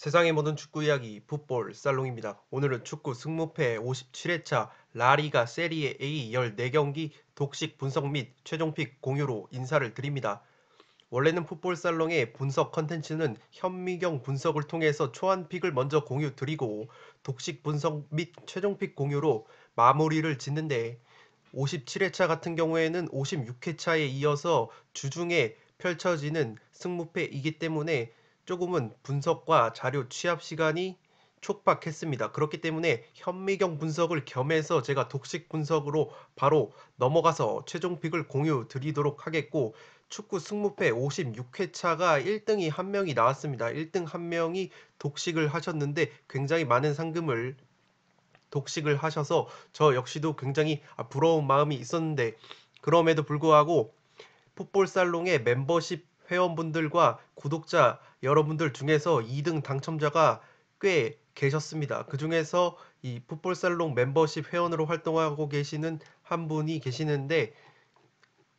세상의 모든 축구 이야기 풋볼 살롱입니다. 오늘은 축구 승무패 57회차 라리가 세리에 A 14경기 독식 분석 및 최종픽 공유로 인사를 드립니다. 원래는 풋볼 살롱의 분석 컨텐츠는 현미경 분석을 통해서 초안픽을 먼저 공유 드리고 독식 분석 및 최종픽 공유로 마무리를 짓는데 57회차 같은 경우에는 56회차에 이어서 주중에 펼쳐지는 승무패이기 때문에 조금은 분석과 자료 취합 시간이 촉박했습니다. 그렇기 때문에 현미경 분석을 겸해서 제가 독식 분석으로 바로 넘어가서 최종픽을 공유 드리도록 하겠고, 축구 승무패 56회차가 1등이 한 명이 나왔습니다. 1등 한 명이 독식을 하셨는데 굉장히 많은 상금을 독식을 하셔서 저 역시도 굉장히 부러운 마음이 있었는데, 그럼에도 불구하고 풋볼살롱의 멤버십 회원분들과 구독자 여러분들 중에서 2등 당첨자가 꽤 계셨습니다. 그 중에서 이 풋볼살롱 멤버십 회원으로 활동하고 계시는 한 분이 계시는데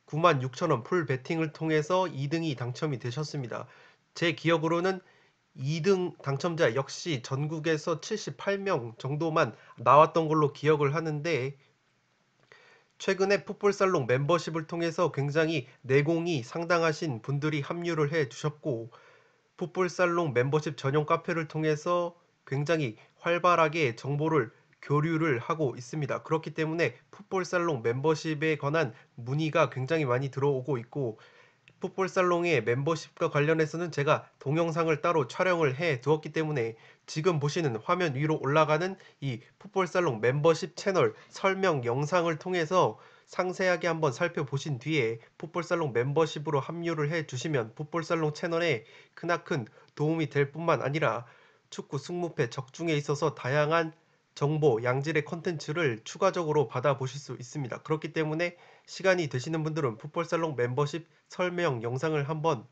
96,000원 풀 베팅을 통해서 2등이 당첨이 되셨습니다. 제 기억으로는 2등 당첨자 역시 전국에서 78명 정도만 나왔던 걸로 기억을 하는데, 최근에 풋볼살롱 멤버십을 통해서 굉장히 내공이 상당하신 분들이 합류를 해 주셨고, 풋볼살롱 멤버십 전용 카페를 통해서 굉장히 활발하게 정보를 교류를 하고 있습니다. 그렇기 때문에 풋볼살롱 멤버십에 관한 문의가 굉장히 많이 들어오고 있고, 풋볼살롱의 멤버십과 관련해서는 제가 동영상을 따로 촬영을 해 두었기 때문에 지금 보시는 화면 위로 올라가는 이 풋볼살롱 멤버십 채널 설명 영상을 통해서 상세하게 한번 살펴보신 뒤에 풋볼살롱 멤버십으로 합류를 해 주시면 풋볼살롱 채널에 크나큰 도움이 될 뿐만 아니라 축구 승무패 적중에 있어서 다양한 정보, 양질의 컨텐츠를 추가적으로 받아보실 수 있습니다. 그렇기 때문에 시간이 되시는 분들은 풋볼살롱 멤버십 설명 영상을 한번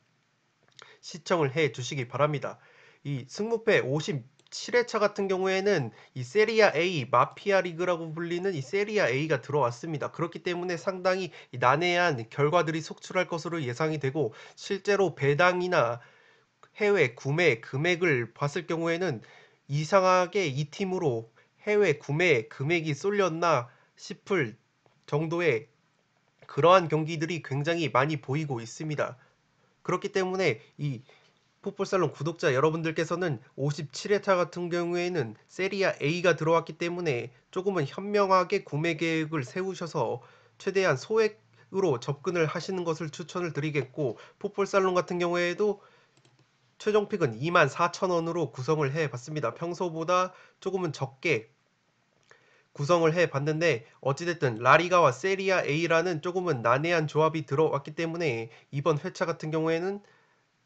시청을 해 주시기 바랍니다. 이 승무패 57회차 같은 경우에는 이 세리아 A 마피아 리그라고 불리는 이 세리아 A가 들어왔습니다. 그렇기 때문에 상당히 난해한 결과들이 속출할 것으로 예상이 되고, 실제로 배당이나 해외 구매 금액을 봤을 경우에는 이상하게 이 팀으로 해외 구매 금액이 쏠렸나 싶을 정도의 그러한 경기들이 굉장히 많이 보이고 있습니다. 그렇기 때문에 이 풋볼살롱 구독자 여러분들께서는 57회차 같은 경우에는 세리아 A가 들어왔기 때문에 조금은 현명하게 구매 계획을 세우셔서 최대한 소액으로 접근을 하시는 것을 추천을 드리겠고, 풋볼살롱 같은 경우에도 최종픽은 24,000원으로 구성을 해 봤습니다. 평소보다 조금은 적게 구성을 해 봤는데, 어찌됐든 라리가와 세리아 A라는 조금은 난해한 조합이 들어왔기 때문에 이번 회차 같은 경우에는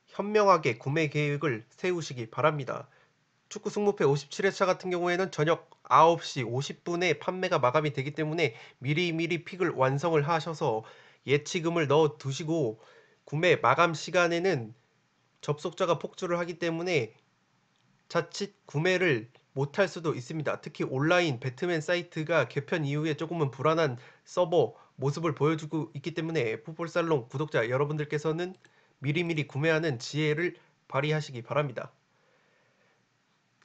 현명하게 구매 계획을 세우시기 바랍니다. 축구 승무패 57회차 같은 경우에는 저녁 9시 50분에 판매가 마감이 되기 때문에 미리미리 픽을 완성을 하셔서 예치금을 넣어 두시고, 구매 마감 시간에는 접속자가 폭주를 하기 때문에 자칫 구매를 못할 수도 있습니다. 특히 온라인 배트맨 사이트가 개편 이후에 조금은 불안한 서버 모습을 보여주고 있기 때문에 풋볼살롱 구독자 여러분들께서는 미리미리 구매하는 지혜를 발휘하시기 바랍니다.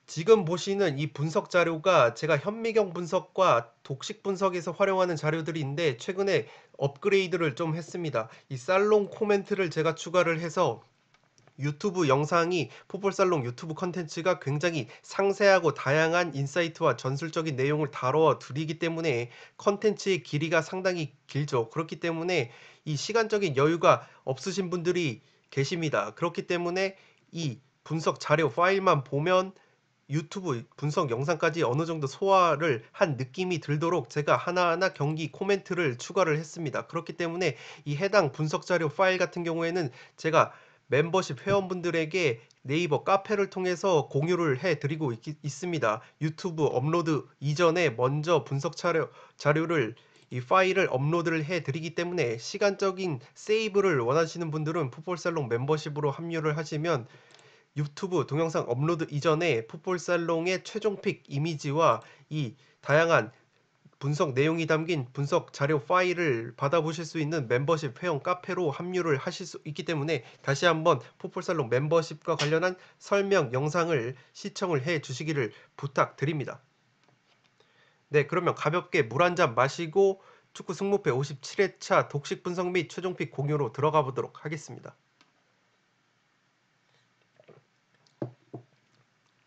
지금 보시는 이 분석 자료가 제가 현미경 분석과 독식 분석에서 활용하는 자료들인데, 최근에 업그레이드를 좀 했습니다. 이 살롱 코멘트를 제가 추가를 해서 유튜브 영상이, 풋볼살롱 유튜브 컨텐츠가 굉장히 상세하고 다양한 인사이트와 전술적인 내용을 다뤄 드리기 때문에 컨텐츠의 길이가 상당히 길죠. 그렇기 때문에 이 시간적인 여유가 없으신 분들이 계십니다. 그렇기 때문에 이 분석 자료 파일만 보면 유튜브 분석 영상까지 어느 정도 소화를 한 느낌이 들도록 제가 하나하나 경기 코멘트를 추가를 했습니다. 그렇기 때문에 이 해당 분석 자료 파일 같은 경우에는 제가 멤버십 회원분들에게 네이버 카페를 통해서 공유를 해드리고 있습니다. 유튜브 업로드 이전에 먼저 분석 자료를 이 파일을 업로드를 해드리기 때문에 시간적인 세이브를 원하시는 분들은 풋볼살롱 멤버십으로 합류를 하시면 유튜브 동영상 업로드 이전에 풋볼살롱의 최종픽 이미지와 이 다양한 분석 내용이 담긴 분석 자료 파일을 받아보실 수 있는 멤버십 회원 카페로 합류를 하실 수 있기 때문에 다시 한번 풋볼살롱 멤버십과 관련한 설명 영상을 시청을 해 주시기를 부탁드립니다. 네, 그러면 가볍게 물 한 잔 마시고 축구 승무패 57회차 독식 분석 및 최종픽 공유로 들어가 보도록 하겠습니다.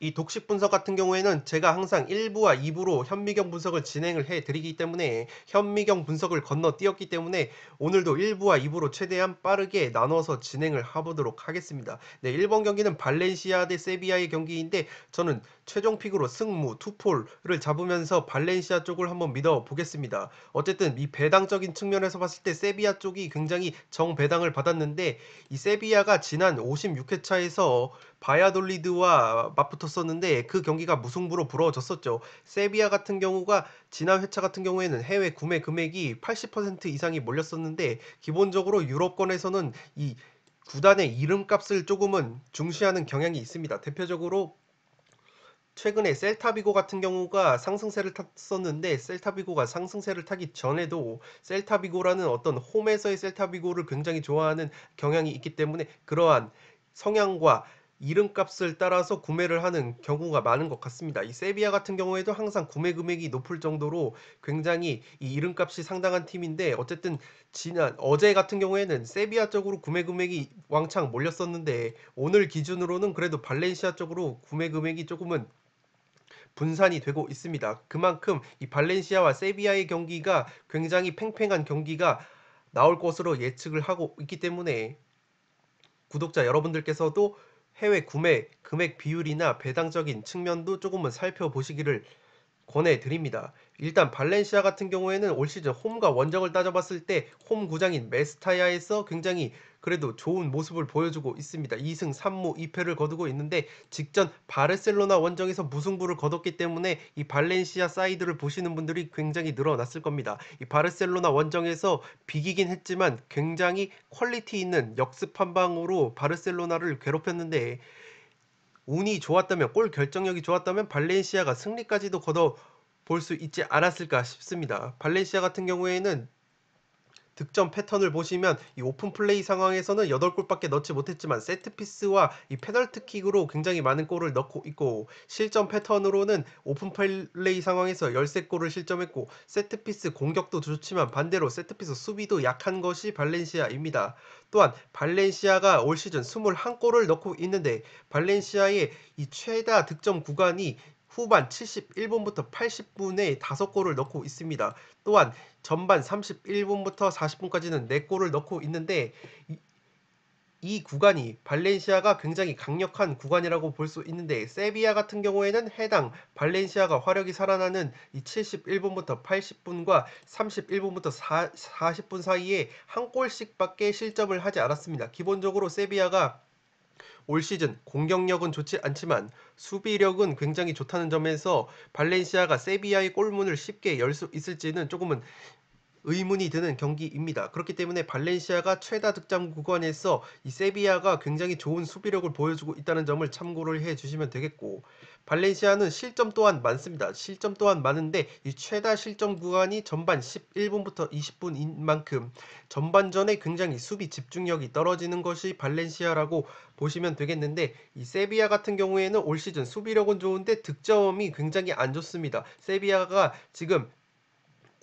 이 독식 분석 같은 경우에는 제가 항상 1부와 2부로 현미경 분석을 진행을 해 드리기 때문에 현미경 분석을 건너뛰었기 때문에 오늘도 1부와 2부로 최대한 빠르게 나눠서 진행을 해보도록 하겠습니다. 네, 1번 경기는 발렌시아 대 세비야의 경기인데 저는 최종 픽으로 승무, 투폴을 잡으면서 발렌시아 쪽을 한번 믿어보겠습니다. 어쨌든 이 배당적인 측면에서 봤을 때 세비야 쪽이 굉장히 정배당을 받았는데 이 세비야가 지난 56회차에서 바야돌리드와 맞붙었었는데 그 경기가 무승부로 부러졌었죠. 세비야 같은 경우가 지난 회차 같은 경우에는 해외 구매 금액이 80% 이상이 몰렸었는데 기본적으로 유럽권에서는 이 구단의 이름값을 조금은 중시하는 경향이 있습니다. 대표적으로 최근에 셀타비고 같은 경우가 상승세를 탔었는데 셀타비고가 상승세를 타기 전에도 셀타비고라는 어떤 홈에서의 셀타비고를 굉장히 좋아하는 경향이 있기 때문에 그러한 성향과 이름값을 따라서 구매를 하는 경우가 많은 것 같습니다. 이 세비야 같은 경우에도 항상 구매 금액이 높을 정도로 굉장히 이 이름값이 상당한 팀인데 어쨌든 지난 어제 같은 경우에는 세비야 쪽으로 구매 금액이 왕창 몰렸었는데 오늘 기준으로는 그래도 발렌시아 쪽으로 구매 금액이 조금은 분산이 되고 있습니다. 그만큼 이 발렌시아와 세비야의 경기가 굉장히 팽팽한 경기가 나올 것으로 예측을 하고 있기 때문에 구독자 여러분들께서도 해외 구매 금액 비율이나 배당적인 측면도 조금은 살펴보시기를 권해드립니다. 일단 발렌시아 같은 경우에는 올 시즌 홈과 원정을 따져봤을 때 홈 구장인 메스타야에서 굉장히 그래도 좋은 모습을 보여주고 있습니다. 2승 3무 2패를 거두고 있는데 직전 바르셀로나 원정에서 무승부를 거뒀기 때문에 이 발렌시아 사이드를 보시는 분들이 굉장히 늘어났을 겁니다. 이 바르셀로나 원정에서 비기긴 했지만 굉장히 퀄리티 있는 역습 한 방으로 바르셀로나를 괴롭혔는데 운이 좋았다면 골 결정력이 좋았다면 발렌시아가 승리까지도 거둬 볼 수 있지 않았을까 싶습니다. 발렌시아 같은 경우에는 득점 패턴을 보시면 이 오픈 플레이 상황에서는 8골밖에 넣지 못했지만 세트피스와 이 페널티킥으로 굉장히 많은 골을 넣고 있고 실점 패턴으로는 오픈 플레이 상황에서 13골을 실점했고 세트피스 공격도 좋지만 반대로 세트피스 수비도 약한 것이 발렌시아입니다. 또한 발렌시아가 올 시즌 21골을 넣고 있는데 발렌시아의 이 최다 득점 구간이 후반 71분부터 80분에 5골을 넣고 있습니다. 또한 전반 31분부터 40분까지는 4골을 넣고 있는데 이 구간이 발렌시아가 굉장히 강력한 구간이라고 볼 수 있는데 세비야 같은 경우에는 해당 발렌시아가 화력이 살아나는 이 71분부터 80분과 31분부터 40분 사이에 한 골씩밖에 실점을 하지 않았습니다. 기본적으로 세비야가 올 시즌 공격력은 좋지 않지만 수비력은 굉장히 좋다는 점에서 발렌시아가 세비야의 골문을 쉽게 열 수 있을지는 조금은 의문이 드는 경기입니다. 그렇기 때문에 발렌시아가 최다 득점 구간에서 이 세비야가 굉장히 좋은 수비력을 보여주고 있다는 점을 참고를 해 주시면 되겠고 발렌시아는 실점 또한 많습니다. 실점 또한 많은데 이 최다 실점 구간이 전반 11분부터 20분인 만큼 전반전에 굉장히 수비 집중력이 떨어지는 것이 발렌시아라고 보시면 되겠는데 이 세비야 같은 경우에는 올 시즌 수비력은 좋은데 득점이 굉장히 안 좋습니다. 세비야가 지금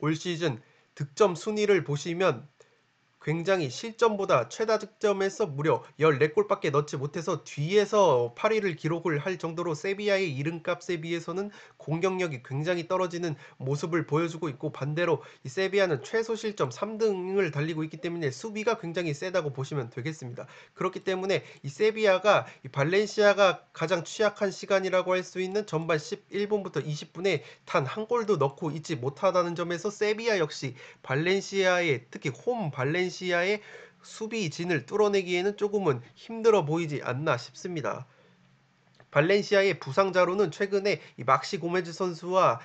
올 시즌 득점 순위를 보시면 굉장히 실점보다 최다 득점에서 무려 14골밖에 넣지 못해서 뒤에서 8위를 기록을 할 정도로 세비야의 이름값에 비해서는 공격력이 굉장히 떨어지는 모습을 보여주고 있고 반대로 이 세비야는 최소 실점 3등을 달리고 있기 때문에 수비가 굉장히 세다고 보시면 되겠습니다. 그렇기 때문에 이 세비야가 이 발렌시아가 가장 취약한 시간이라고 할 수 있는 전반 11분부터 20분에 단 한 골도 넣고 있지 못하다는 점에서 세비야 역시 발렌시아의 특히 홈 발렌시아의 수비진을 뚫어내기에는 조금은 힘들어 보이지 않나 싶습니다. 발렌시아의 부상자로는 최근에 이 막시 고메즈 선수와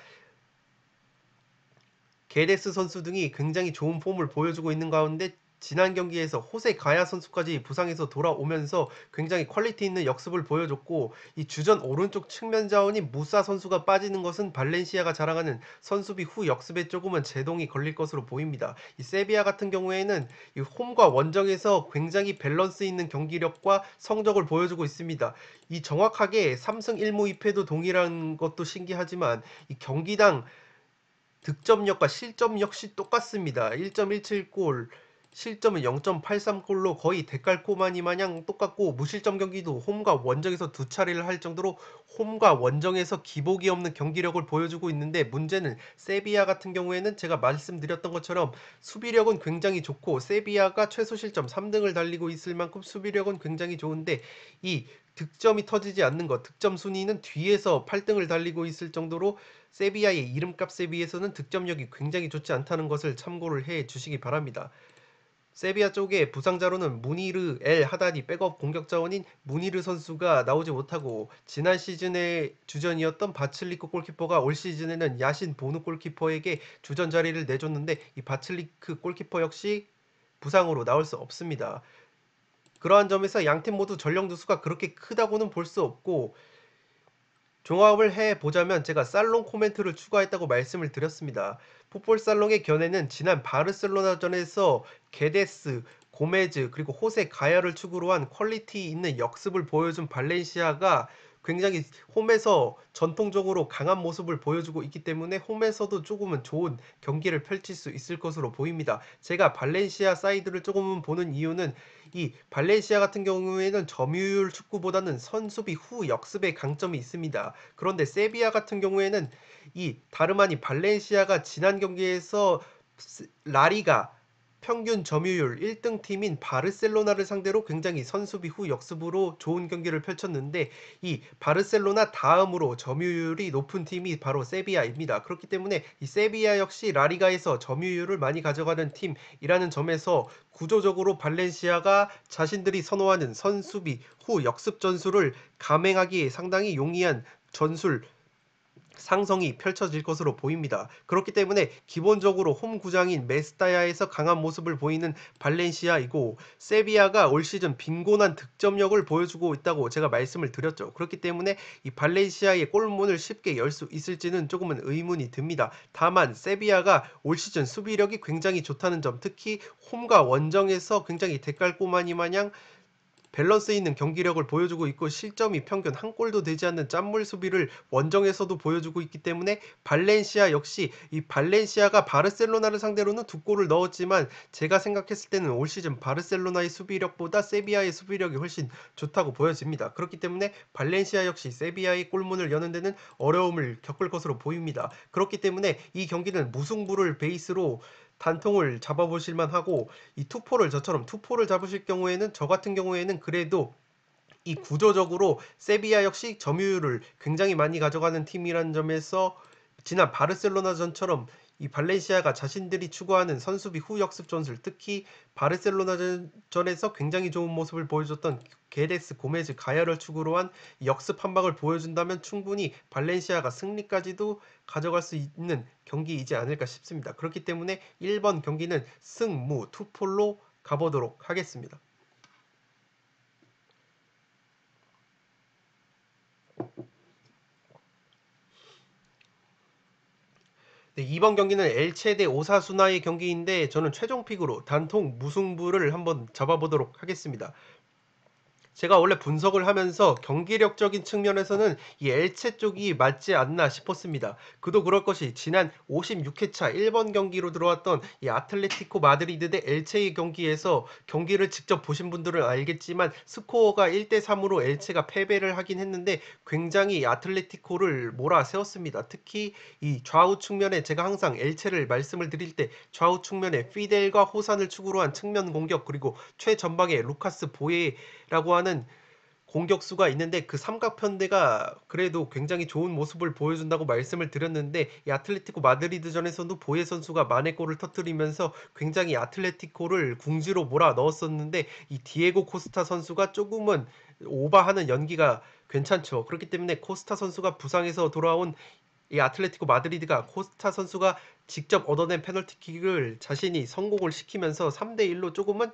게데스 선수 등이 굉장히 좋은 폼을 보여주고 있는 가운데 지난 경기에서 호세 가야 선수까지 부상에서 돌아오면서 굉장히 퀄리티 있는 역습을 보여줬고 이 주전 오른쪽 측면 자원인 무사 선수가 빠지는 것은 발렌시아가 자랑하는 선수비 후 역습에 조금은 제동이 걸릴 것으로 보입니다. 이 세비야 같은 경우에는 이 홈과 원정에서 굉장히 밸런스 있는 경기력과 성적을 보여주고 있습니다. 이 정확하게 3승 1무 2패도 동일한 것도 신기하지만 이 경기당 득점력과 실점 역시 똑같습니다. 1.17골, 실점은 0.83골로 거의 데칼코마니 마냥 똑같고 무실점 경기도 홈과 원정에서 두 차례를 할 정도로 홈과 원정에서 기복이 없는 경기력을 보여주고 있는데 문제는 세비야 같은 경우에는 제가 말씀드렸던 것처럼 수비력은 굉장히 좋고 세비야가 최소 실점 3등을 달리고 있을 만큼 수비력은 굉장히 좋은데 이 득점이 터지지 않는 것, 득점 순위는 뒤에서 8등을 달리고 있을 정도로 세비야의 이름값에 비해서는 득점력이 굉장히 좋지 않다는 것을 참고를 해 주시기 바랍니다. 세비야 쪽에 부상자로는 무니르 엘 하다디 백업 공격 자원인 무니르 선수가 나오지 못하고 지난 시즌의 주전이었던 바칠리크 골키퍼가 올 시즌에는 야신 보누 골키퍼에게 주전 자리를 내줬는데 이 바칠리크 골키퍼 역시 부상으로 나올 수 없습니다. 그러한 점에서 양팀 모두 전력 누수가 그렇게 크다고는 볼 수 없고 종합을 해보자면 제가 살롱 코멘트를 추가했다고 말씀을 드렸습니다. 풋볼 살롱의 견해는 지난 바르셀로나전에서 게데스, 고메즈 그리고 호세 가야를 축으로 한 퀄리티 있는 역습을 보여준 발렌시아가 굉장히 홈에서 전통적으로 강한 모습을 보여주고 있기 때문에 홈에서도 조금은 좋은 경기를 펼칠 수 있을 것으로 보입니다. 제가 발렌시아 사이드를 조금은 보는 이유는 이 발렌시아 같은 경우에는 점유율 축구보다는 선수비 후 역습의 강점이 있습니다. 그런데 세비야 같은 경우에는 이 다름 아닌 발렌시아가 지난 경기에서 라리가 평균 점유율 1등 팀인 바르셀로나를 상대로 굉장히 선수비 후 역습으로 좋은 경기를 펼쳤는데 이 바르셀로나 다음으로 점유율이 높은 팀이 바로 세비야입니다. 그렇기 때문에 이 세비야 역시 라리가에서 점유율을 많이 가져가는 팀이라는 점에서 구조적으로 발렌시아가 자신들이 선호하는 선수비 후 역습 전술을 감행하기에 상당히 용이한 전술 상성이 펼쳐질 것으로 보입니다. 그렇기 때문에 기본적으로 홈 구장인 메스타야에서 강한 모습을 보이는 발렌시아이고 세비야가 올 시즌 빈곤한 득점력을 보여주고 있다고 제가 말씀을 드렸죠. 그렇기 때문에 이 발렌시아의 골문을 쉽게 열 수 있을지는 조금은 의문이 듭니다. 다만 세비야가 올 시즌 수비력이 굉장히 좋다는 점, 특히 홈과 원정에서 굉장히 데칼코마니 마냥 밸런스 있는 경기력을 보여주고 있고 실점이 평균 한 골도 되지 않는 짠물 수비를 원정에서도 보여주고 있기 때문에 발렌시아 역시 이 발렌시아가 바르셀로나를 상대로는 두 골을 넣었지만 제가 생각했을 때는 올 시즌 바르셀로나의 수비력보다 세비야의 수비력이 훨씬 좋다고 보여집니다. 그렇기 때문에 발렌시아 역시 세비야의 골문을 여는 데는 어려움을 겪을 것으로 보입니다. 그렇기 때문에 이 경기는 무승부를 베이스로 단통을 잡아보실만 하고 이 투포를 저처럼 투포를 잡으실 경우에는 저 같은 경우에는 그래도 이 구조적으로 세비야 역시 점유율을 굉장히 많이 가져가는 팀이라는 점에서 지난 바르셀로나전처럼 이 발렌시아가 자신들이 추구하는 선수비 후 역습 전술, 특히 바르셀로나전에서 굉장히 좋은 모습을 보여줬던 게데스, 고메즈, 가야를 축으로 한 역습 한 방을 보여준다면 충분히 발렌시아가 승리까지도 가져갈 수 있는 경기이지 않을까 싶습니다. 그렇기 때문에 1번 경기는 승무 투폴로 가보도록 하겠습니다. 네, 이번 경기는 엘체 대 오사수나의 경기인데 저는 최종픽으로 단통 무승부를 한번 잡아보도록 하겠습니다. 제가 원래 분석을 하면서 경기력적인 측면에서는 이 엘체 쪽이 맞지 않나 싶었습니다. 그도 그럴 것이 지난 56회차 1번 경기로 들어왔던 이 아틀레티코 마드리드 대 엘체의 경기에서 경기를 직접 보신 분들은 알겠지만 스코어가 1대3으로 엘체가 패배를 하긴 했는데 굉장히 아틀레티코를 몰아세웠습니다. 특히 이 좌우 측면에 제가 항상 엘체를 말씀을 드릴 때 좌우 측면에 피델과 호산을 축으로 한 측면 공격 그리고 최전방에 루카스 보에라고 하는 공격수가 있는데 그 삼각편대가 그래도 굉장히 좋은 모습을 보여준다고 말씀을 드렸는데 이 아틀레티코 마드리드전에서도 보예 선수가 만회골을 터뜨리면서 굉장히 아틀레티코를 궁지로 몰아 넣었었는데 이 디에고 코스타 선수가 조금은 오버하는 연기가 괜찮죠. 그렇기 때문에 코스타 선수가 부상에서 돌아온 이 아틀레티코 마드리드가 코스타 선수가 직접 얻어낸 페널티킥을 자신이 성공을 시키면서 3대1로 조금은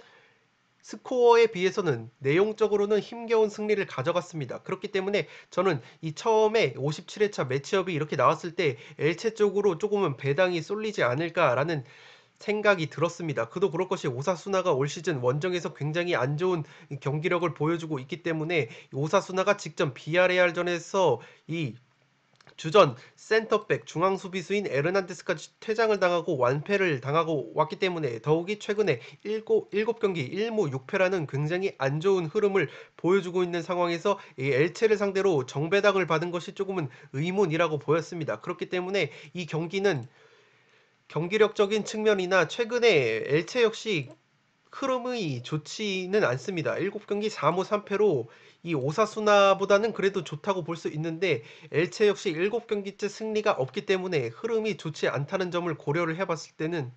스코어에 비해서는 내용적으로는 힘겨운 승리를 가져갔습니다. 그렇기 때문에 저는 이 처음에 57회차 매치업이 이렇게 나왔을 때 엘체 쪽으로 조금은 배당이 쏠리지 않을까라는 생각이 들었습니다. 그도 그럴 것이 오사수나가 올 시즌 원정에서 굉장히 안 좋은 경기력을 보여주고 있기 때문에 오사수나가 직접 비아레알전에서 이 주전 센터백 중앙 수비수인 에르난데스까지 퇴장을 당하고 완패를 당하고 왔기 때문에 더욱이 최근에 7경기 1무 6패라는 굉장히 안 좋은 흐름을 보여주고 있는 상황에서 이 엘체를 상대로 정배당을 받은 것이 조금은 의문이라고 보였습니다. 그렇기 때문에 이 경기는 경기력적인 측면이나 최근에 엘체 역시 흐름이 좋지는 않습니다. 7경기 4무 3패로 이 오사수나보다는 그래도 좋다고 볼 수 있는데 엘체 역시 7경기째 승리가 없기 때문에 흐름이 좋지 않다는 점을 고려를 해봤을 때는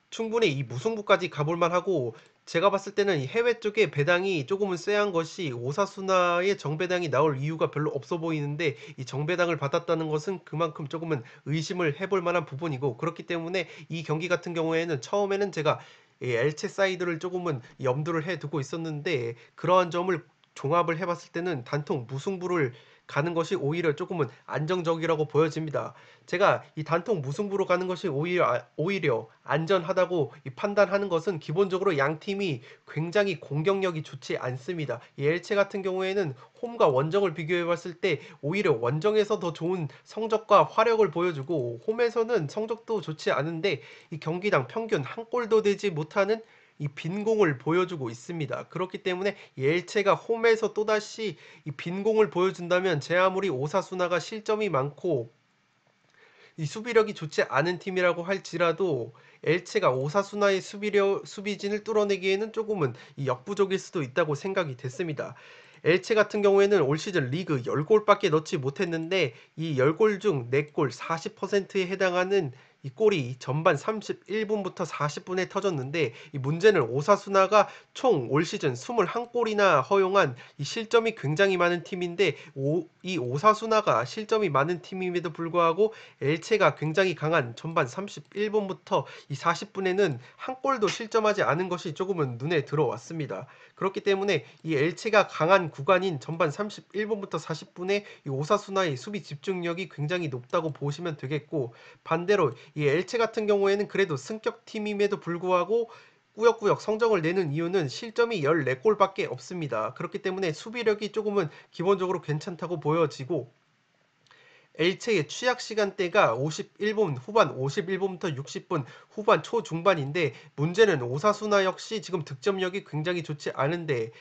충분히 이 무승부까지 가볼 만하고 제가 봤을 때는 이 해외 쪽에 배당이 조금은 쎄한 것이 오사수나의 정배당이 나올 이유가 별로 없어 보이는데 이 정배당을 받았다는 것은 그만큼 조금은 의심을 해볼 만한 부분이고 그렇기 때문에 이 경기 같은 경우에는 처음에는 제가 이 엘체 사이드를 조금은 염두를 해두고 있었는데 그러한 점을 종합을 해봤을 때는 단통 무승부를 가는 것이 오히려 조금은 안정적이라고 보여집니다. 제가 이 단통 무승부로 가는 것이 오히려 안전하다고 판단하는 것은 기본적으로 양 팀이 굉장히 공격력이 좋지 않습니다. 이 엘체 같은 경우에는 홈과 원정을 비교해 봤을 때 오히려 원정에서 더 좋은 성적과 화력을 보여주고 홈에서는 성적도 좋지 않은데 이 경기당 평균 한 골도 되지 못하는 이 빈공을 보여주고 있습니다. 그렇기 때문에 이 엘체가 홈에서 또다시 이 빈공을 보여준다면 제 아무리 오사수나가 실점이 많고 이 수비력이 좋지 않은 팀이라고 할지라도 엘체가 오사수나의 수비진을 뚫어내기에는 조금은 이 역부족일 수도 있다고 생각이 됐습니다. 엘체 같은 경우에는 올 시즌 리그 10골밖에 넣지 못했는데 이 10골 중 4골 40%에 해당하는 이 골이 전반 31분부터 40분에 터졌는데 이 문제는 오사수나가 총 올 시즌 21골이나 허용한 이 실점이 굉장히 많은 팀인데 이 오사수나가 실점이 많은 팀임에도 불구하고 엘체가 굉장히 강한 전반 31분부터 이 40분에는 한 골도 실점하지 않은 것이 조금은 눈에 들어왔습니다. 그렇기 때문에 이 엘체가 강한 구간인 전반 31분부터 40분에 이 오사수나의 수비 집중력이 굉장히 높다고 보시면 되겠고 반대로 이 엘체 같은 경우에는 그래도 승격팀임에도 불구하고 꾸역꾸역 성적을 내는 이유는 실점이 14골밖에 없습니다. 그렇기 때문에 수비력이 조금은 기본적으로 괜찮다고 보여지고 엘체의 취약 시간대가 51분 후반 51분부터 60분 후반 초중반인데 문제는 오사수나 역시 지금 득점력이 굉장히 좋지 않은데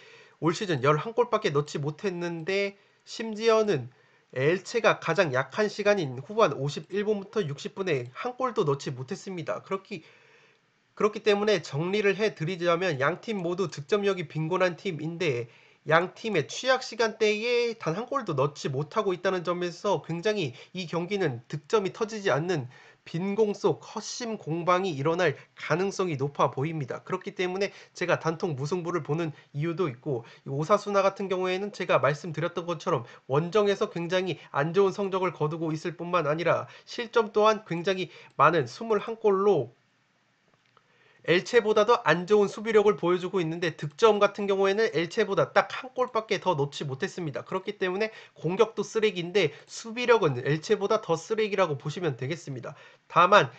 올 시즌 11골밖에 넣지 못했는데 심지어는 엘체가 가장 약한 시간인 후반 51분부터 60분에 한 골도 넣지 못했습니다. 그렇기 때문에 정리를 해드리자면 양 팀 모두 득점력이 빈곤한 팀인데 양 팀의 취약 시간대에 단 한 골도 넣지 못하고 있다는 점에서 굉장히 이 경기는 득점이 터지지 않는 빈공 속 헛심 공방이 일어날 가능성이 높아 보입니다. 그렇기 때문에 제가 단통 무승부를 보는 이유도 있고 오사수나 같은 경우에는 제가 말씀드렸던 것처럼 원정에서 굉장히 안 좋은 성적을 거두고 있을 뿐만 아니라 실점 또한 굉장히 많은 21골로 엘체보다도 안 좋은 수비력을 보여주고 있는데 득점 같은 경우에는 엘체보다 딱 한 골밖에 더 넣지 못했습니다. 그렇기 때문에 공격도 쓰레기인데 수비력은 엘체보다 더 쓰레기라고 보시면 되겠습니다. 다만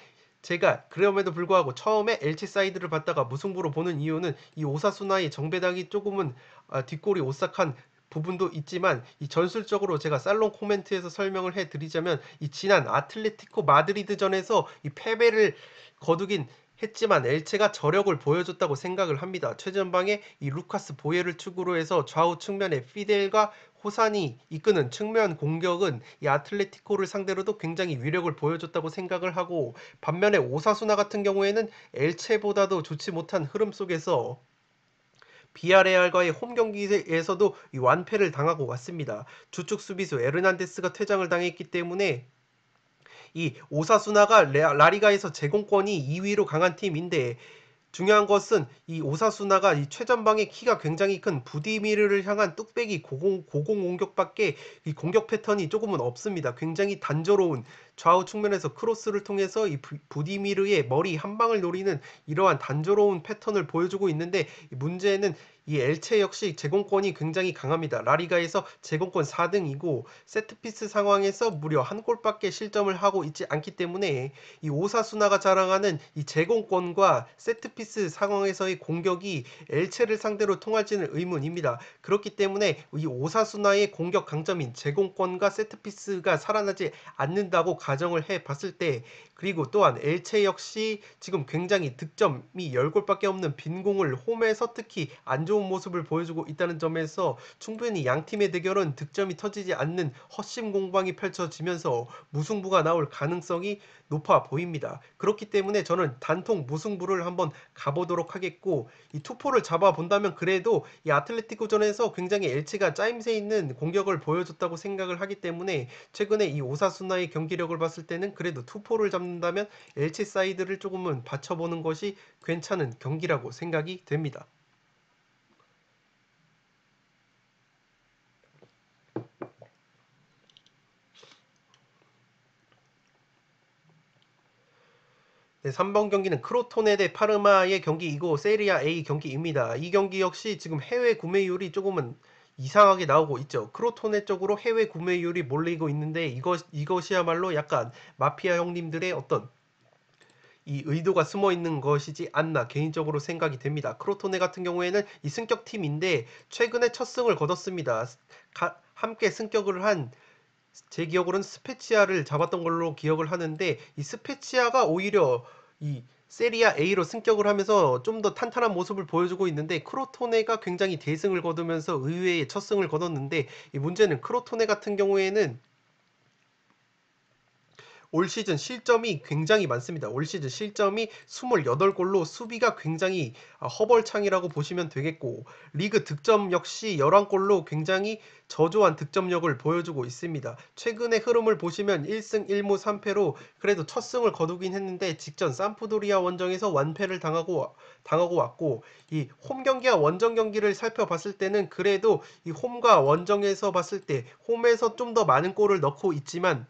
제가 그럼에도 불구하고 처음에 엘체 사이드를 봤다가 무승부로 보는 이유는 이 오사수나의 정배당이 조금은 뒷골이 오싹한 부분도 있지만 이 전술적으로 제가 살롱 코멘트에서 설명을 해드리자면 이 지난 아틀레티코 마드리드전에서 이 패배를 거두긴 했지만 엘체가 저력을 보여줬다고 생각을 합니다. 최전방에 이 루카스 보예를 축으로 해서 좌우 측면에 피델과 호산이 이끄는 측면 공격은 이 아틀레티코를 상대로도 굉장히 위력을 보여줬다고 생각을 하고 반면에 오사수나 같은 경우에는 엘체보다도 좋지 못한 흐름 속에서 비아레알과의 홈 경기에서도 이 완패를 당하고 왔습니다. 주축 수비수 에르난데스가 퇴장을 당했기 때문에 이 오사수나가 라리가에서 제공권이 2위로 강한 팀인데 중요한 것은 이 오사수나가 이 최전방에 키가 굉장히 큰 부디미르를 향한 뚝배기 고공 공격밖에 이 공격 패턴이 조금은 없습니다. 굉장히 단조로운 좌우 측면에서 크로스를 통해서 이 부디미르의 머리 한 방을 노리는 이러한 단조로운 패턴을 보여주고 있는데, 문제는 이 엘체 역시 제공권이 굉장히 강합니다. 라리가에서 제공권 4등이고 세트피스 상황에서 무려 한 골밖에 실점을 하고 있지 않기 때문에 이 오사수나가 자랑하는 이 제공권과 세트피스 상황에서의 공격이 엘체를 상대로 통할지는 의문입니다. 그렇기 때문에 이 오사수나의 공격 강점인 제공권과 세트피스가 살아나지 않는다고 가정을 해봤을 때, 그리고 또한 엘체 역시 지금 굉장히 득점이 10골밖에 없는 빈공을 홈에서 특히 안 좋은 모습을 보여주고 있다는 점에서 충분히 양팀의 대결은 득점이 터지지 않는 헛심 공방이 펼쳐지면서 무승부가 나올 가능성이 높아 보입니다. 그렇기 때문에 저는 단통 무승부를 한번 가보도록 하겠고, 이 투포를 잡아본다면 그래도 이 아틀레티코전에서 굉장히 엘체가 짜임새 있는 공격을 보여줬다고 생각을 하기 때문에 최근에 이 오사수나의 경기력을 봤을 때는 그래도 투포를 잡는다면 엘체 사이드를 조금은 받쳐보는 것이 괜찮은 경기라고 생각이 됩니다. 네, 3번 경기는 크로토네 대 파르마의 경기이고 세리아 A 경기입니다. 이 경기 역시 지금 해외 구매율이 조금은 이상하게 나오고 있죠. 크로토네 쪽으로 해외 구매율이 몰리고 있는데 이것이야말로 약간 마피아 형님들의 어떤 이 의도가 숨어 있는 것이지 않나 개인적으로 생각이 됩니다. 크로토네 같은 경우에는 이 승격팀인데 최근에 첫 승을 거뒀습니다. 함께 승격을 한 제 기억으로는 스페치아를 잡았던 걸로 기억을 하는데, 이 스페치아가 오히려 이 세리아 A로 승격을 하면서 좀 더 탄탄한 모습을 보여주고 있는데, 크로토네가 굉장히 대승을 거두면서 의외의 첫 승을 거뒀는데, 이 문제는 크로토네 같은 경우에는 올 시즌 실점이 굉장히 많습니다. 올 시즌 실점이 28골로 수비가 굉장히 허벌창이라고 보시면 되겠고, 리그 득점 역시 11골로 굉장히 저조한 득점력을 보여주고 있습니다. 최근의 흐름을 보시면 1승 1무 3패로 그래도 첫 승을 거두긴 했는데 직전 삼프도리아 원정에서 완패를 당하고 왔고, 이 홈 경기와 원정 경기를 살펴봤을 때는 그래도 이 홈과 원정에서 봤을 때 홈에서 좀 더 많은 골을 넣고 있지만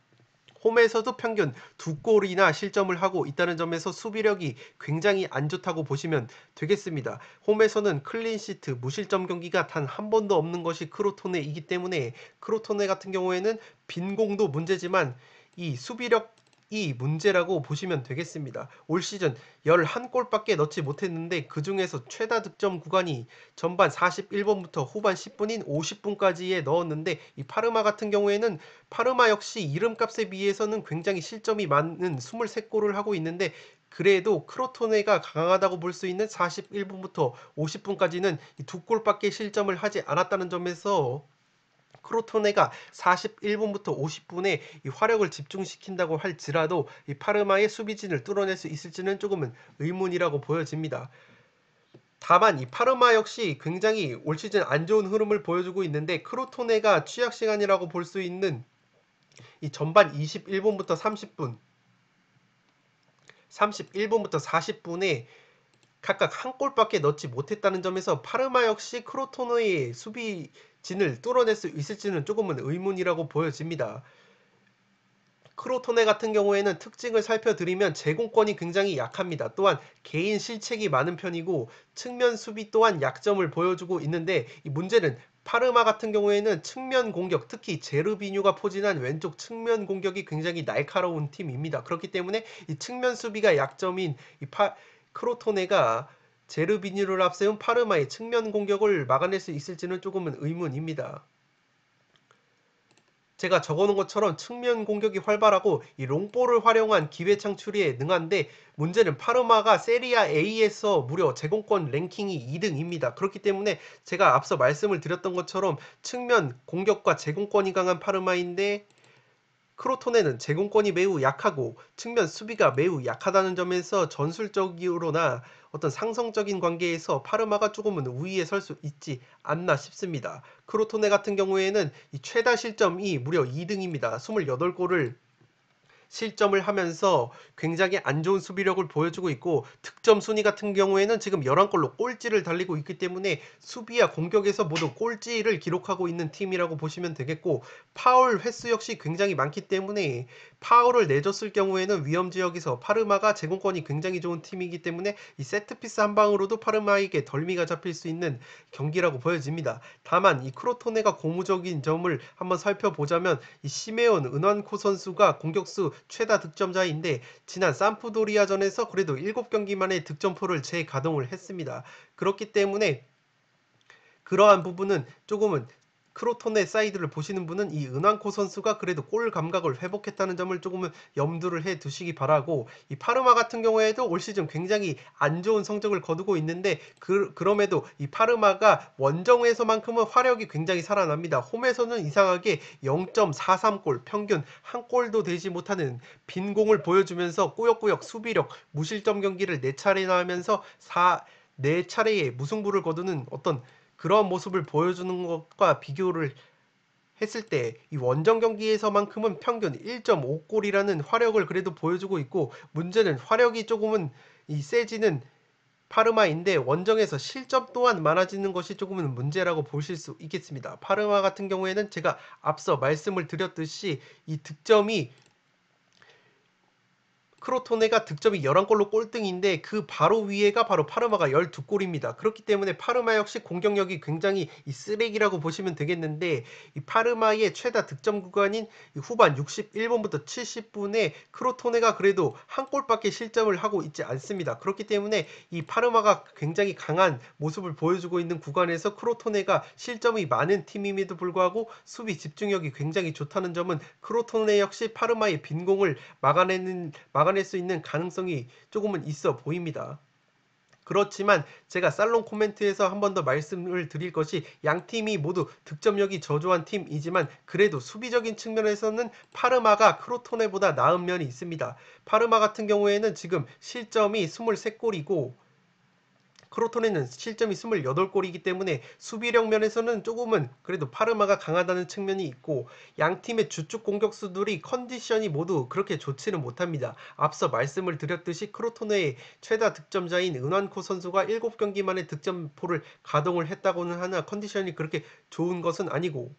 홈에서도 평균 2골이나 실점을 하고 있다는 점에서 수비력이 굉장히 안 좋다고 보시면 되겠습니다. 홈에서는 클린시트, 무실점 경기가 단 한 번도 없는 것이 크로토네이기 때문에 크로토네 같은 경우에는 빈공도 문제지만 이 수비력 이 문제라고 보시면 되겠습니다. 올 시즌 11골밖에 넣지 못했는데 그 중에서 최다 득점 구간이 전반 41분부터 후반 10분인 50분까지에 넣었는데, 이 파르마 같은 경우에는 파르마 역시 이름값에 비해서는 굉장히 실점이 많은 23골을 하고 있는데, 그래도 크로토네가 강하다고 볼 수 있는 41분부터 50분까지는 이 2골밖에 실점을 하지 않았다는 점에서 크로토네가 41분부터 50분에 이 화력을 집중시킨다고 할지라도 이 파르마의 수비진을 뚫어낼 수 있을지는 조금은 의문이라고 보여집니다. 다만 이 파르마 역시 굉장히 올 시즌 안 좋은 흐름을 보여주고 있는데, 크로토네가 취약 시간이라고 볼 수 있는 이 전반 21분부터 30분, 31분부터 40분에 각각 한 골밖에 넣지 못했다는 점에서 파르마 역시 크로토네의 수비진을 뚫어낼 수 있을지는 조금은 의문이라고 보여집니다. 크로토네 같은 경우에는 특징을 살펴드리면 제공권이 굉장히 약합니다. 또한 개인 실책이 많은 편이고 측면 수비 또한 약점을 보여주고 있는데, 이 문제는 파르마 같은 경우에는 측면 공격, 특히 제르비뉴가 포진한 왼쪽 측면 공격이 굉장히 날카로운 팀입니다. 그렇기 때문에 이 측면 수비가 약점인 크로토네가 제르비뉴를 앞세운 파르마의 측면 공격을 막아낼 수 있을지는 조금은 의문입니다. 제가 적어놓은 것처럼 측면 공격이 활발하고 이 롱볼을 활용한 기회 창출에 능한데, 문제는 파르마가 세리아 A에서 무려 제공권 랭킹이 2등입니다. 그렇기 때문에 제가 앞서 말씀을 드렸던 것처럼 측면 공격과 제공권이 강한 파르마인데, 크로토네는 제공권이 매우 약하고 측면 수비가 매우 약하다는 점에서 전술적으로나 어떤 상성적인 관계에서 파르마가 조금은 우위에 설 수 있지 않나 싶습니다. 크로토네 같은 경우에는 이 최다 실점이 무려 2등입니다. 28골을 실점을 하면서 굉장히 안 좋은 수비력을 보여주고 있고 득점 순위 같은 경우에는 지금 11골로 꼴찌를 달리고 있기 때문에 수비와 공격에서 모두 꼴찌를 기록하고 있는 팀이라고 보시면 되겠고 파울 횟수 역시 굉장히 많기 때문에 파울을 내줬을 경우에는 위험 지역에서 파르마가 제공권이 굉장히 좋은 팀이기 때문에 이 세트피스 한 방으로도 파르마에게 덜미가 잡힐 수 있는 경기라고 보여집니다. 다만 이 크로토네가 고무적인 점을 한번 살펴보자면 이 시메온 은완코 선수가 공격수 최다 득점자인데 지난 삼프도리아전에서 그래도 7경기 만에 득점포를 재가동을 했습니다. 그렇기 때문에 그러한 부분은 조금은 크로톤의 사이드를 보시는 분은 이 은왕코 선수가 그래도 골 감각을 회복했다는 점을 조금은 염두를 해 두시기 바라고 이 파르마 같은 경우에도 올 시즌 굉장히 안 좋은 성적을 거두고 있는데 그럼에도 이 파르마가 원정에서만큼은 화력이 굉장히 살아납니다. 홈에서는 이상하게 0.43골 평균 한 골도 되지 못하는 빈 공을 보여주면서 꾸역꾸역 수비력 무실점 경기를 4차례나 하면서 4차례의 무승부를 거두는 어떤 그런 모습을 보여주는 것과 비교를 했을 때 이 원정 경기에서만큼은 평균 1.5골이라는 화력을 그래도 보여주고 있고 문제는 화력이 조금은 이 세지는 파르마인데 원정에서 실점 또한 많아지는 것이 조금은 문제라고 보실 수 있겠습니다. 파르마 같은 경우에는 제가 앞서 말씀을 드렸듯이 이 득점이 크로토네가 득점이 11골로 꼴등인데 그 바로 위에가 바로 파르마가 12골입니다. 그렇기 때문에 파르마 역시 공격력이 굉장히 이 쓰레기라고 보시면 되겠는데 이 파르마의 최다 득점 구간인 이 후반 61분부터 70분에 크로토네가 그래도 한 골밖에 실점을 하고 있지 않습니다. 그렇기 때문에 이 파르마가 굉장히 강한 모습을 보여주고 있는 구간에서 크로토네가 실점이 많은 팀임에도 불구하고 수비 집중력이 굉장히 좋다는 점은 크로토네 역시 파르마의 빈공을 막아낼 수 있는 가능성이 조금은 있어 보입니다. 그렇지만 제가 살롱 코멘트에서 한 번 더 말씀을 드릴 것이 양 팀이 모두 득점력이 저조한 팀이지만 그래도 수비적인 측면에서는 파르마가 크로토네보다 나은 면이 있습니다. 파르마 같은 경우에는 지금 실점이 23골이고 크로토네는 실점이 28골이기 때문에 수비력 면에서는 조금은 그래도 파르마가 강하다는 측면이 있고 양팀의 주축 공격수들이 컨디션이 모두 그렇게 좋지는 못합니다. 앞서 말씀을 드렸듯이 크로토네의 최다 득점자인 은완코 선수가 7경기 만에 득점포를 가동을 했다고는 하나 컨디션이 그렇게 좋은 것은 아니고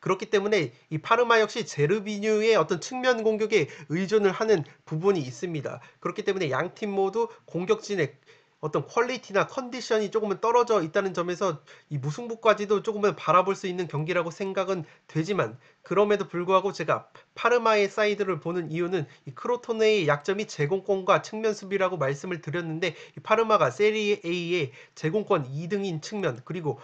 그렇기 때문에 이 파르마 역시 제르비뉴의 어떤 측면 공격에 의존을 하는 부분이 있습니다. 그렇기 때문에 양 팀 모두 공격진의 어떤 퀄리티나 컨디션이 조금은 떨어져 있다는 점에서 이 무승부까지도 조금은 바라볼 수 있는 경기라고 생각은 되지만 그럼에도 불구하고 제가 파르마의 사이드를 보는 이유는 이 크로토네의 약점이 제공권과 측면 수비라고 말씀을 드렸는데 이 파르마가 세리에 A의 제공권 2등인 측면 그리고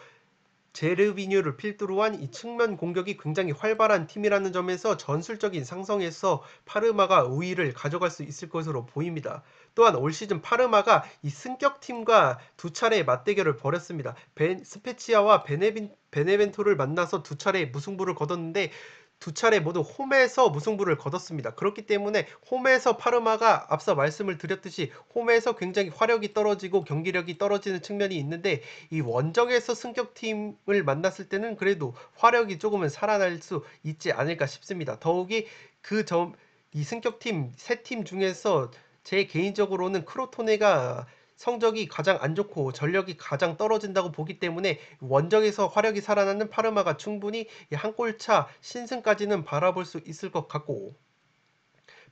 제르비뉴를 필두로 한 이 측면 공격이 굉장히 활발한 팀이라는 점에서 전술적인 상성에서 파르마가 우위를 가져갈 수 있을 것으로 보입니다. 또한 올 시즌 파르마가 이 승격팀과 두 차례 맞대결을 벌였습니다. 스페치아와 베네벤토를 만나서 두 차례 무승부를 거뒀는데 두 차례 모두 홈에서 무승부를 거뒀습니다. 그렇기 때문에 홈에서 파르마가 앞서 말씀을 드렸듯이 홈에서 굉장히 화력이 떨어지고 경기력이 떨어지는 측면이 있는데 이 원정에서 승격팀을 만났을 때는 그래도 화력이 조금은 살아날 수 있지 않을까 싶습니다. 더욱이 이 승격팀 세 팀 중에서 제 개인적으로는 크로토네가 성적이 가장 안 좋고 전력이 가장 떨어진다고 보기 때문에 원정에서 화력이 살아나는 파르마가 충분히 한 골차 신승까지는 바라볼 수 있을 것 같고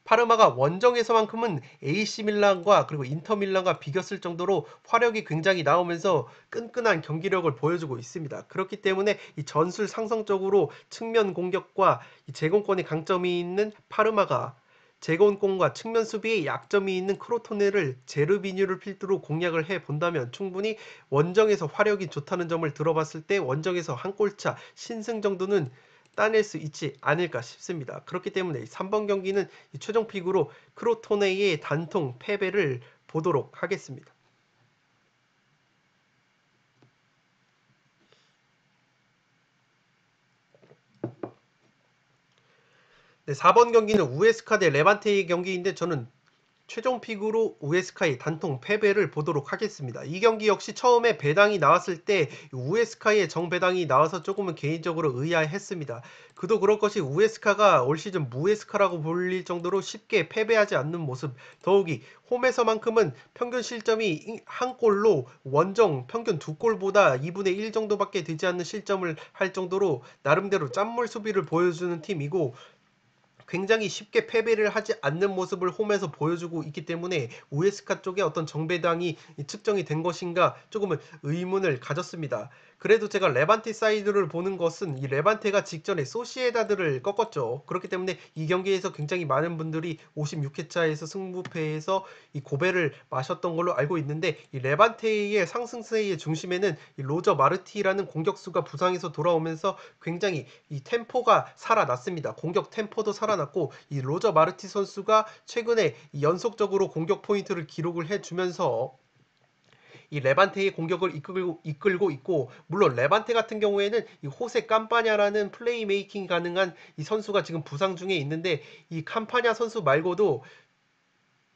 파르마가 원정에서만큼은 AC 밀란과 그리고 인터 밀란과 비겼을 정도로 화력이 굉장히 나오면서 끈끈한 경기력을 보여주고 있습니다. 그렇기 때문에 이 전술 상성적으로 측면 공격과 이 제공권의 강점이 있는 파르마가 제공권과 측면 수비에 약점이 있는 크로토네를 제르비뉴를 필두로 공략을 해 본다면 충분히 원정에서 화력이 좋다는 점을 들어봤을 때 원정에서 한 골차 신승 정도는 따낼 수 있지 않을까 싶습니다. 그렇기 때문에 3번 경기는 최종 픽으로 크로토네의 단통 패배를 보도록 하겠습니다. 네, 4번 경기는 우에스카 대 레반테의 경기인데 저는 최종 픽으로 우에스카의 단통 패배를 보도록 하겠습니다. 이 경기 역시 처음에 배당이 나왔을 때 우에스카의 정배당이 나와서 조금은 개인적으로 의아했습니다. 그도 그럴 것이 우에스카가 올 시즌 무에스카라고 불릴 정도로 쉽게 패배하지 않는 모습, 더욱이 홈에서만큼은 평균 실점이 한 골로 원정 평균 두 골보다 2분의 1 정도밖에 되지 않는 실점을 할 정도로 나름대로 짠물 수비를 보여주는 팀이고, 굉장히 쉽게 패배를 하지 않는 모습을 홈에서 보여주고 있기 때문에 우에스카 쪽에 어떤 정배당이 측정이 된 것인가 조금은 의문을 가졌습니다. 그래도 제가 레반테 사이드를 보는 것은 이 레반테가 직전에 소시에다드를 꺾었죠. 그렇기 때문에 이 경기에서 굉장히 많은 분들이 56회차에서 승부패에서 이 고배를 마셨던 걸로 알고 있는데, 이 레반테의 상승세의 중심에는 이 로저 마르티라는 공격수가 부상해서 돌아오면서 굉장히 이 템포가 살아났습니다. 공격 템포도 살아났고, 이 로저 마르티 선수가 최근에 연속적으로 공격 포인트를 기록을 해주면서 이 레반테의 공격을 이끌고 있고, 물론 레반테 같은 경우에는 이 호세 캄파냐라는 플레이메이킹 가능한 이 선수가 지금 부상 중에 있는데, 이 캄파냐 선수 말고도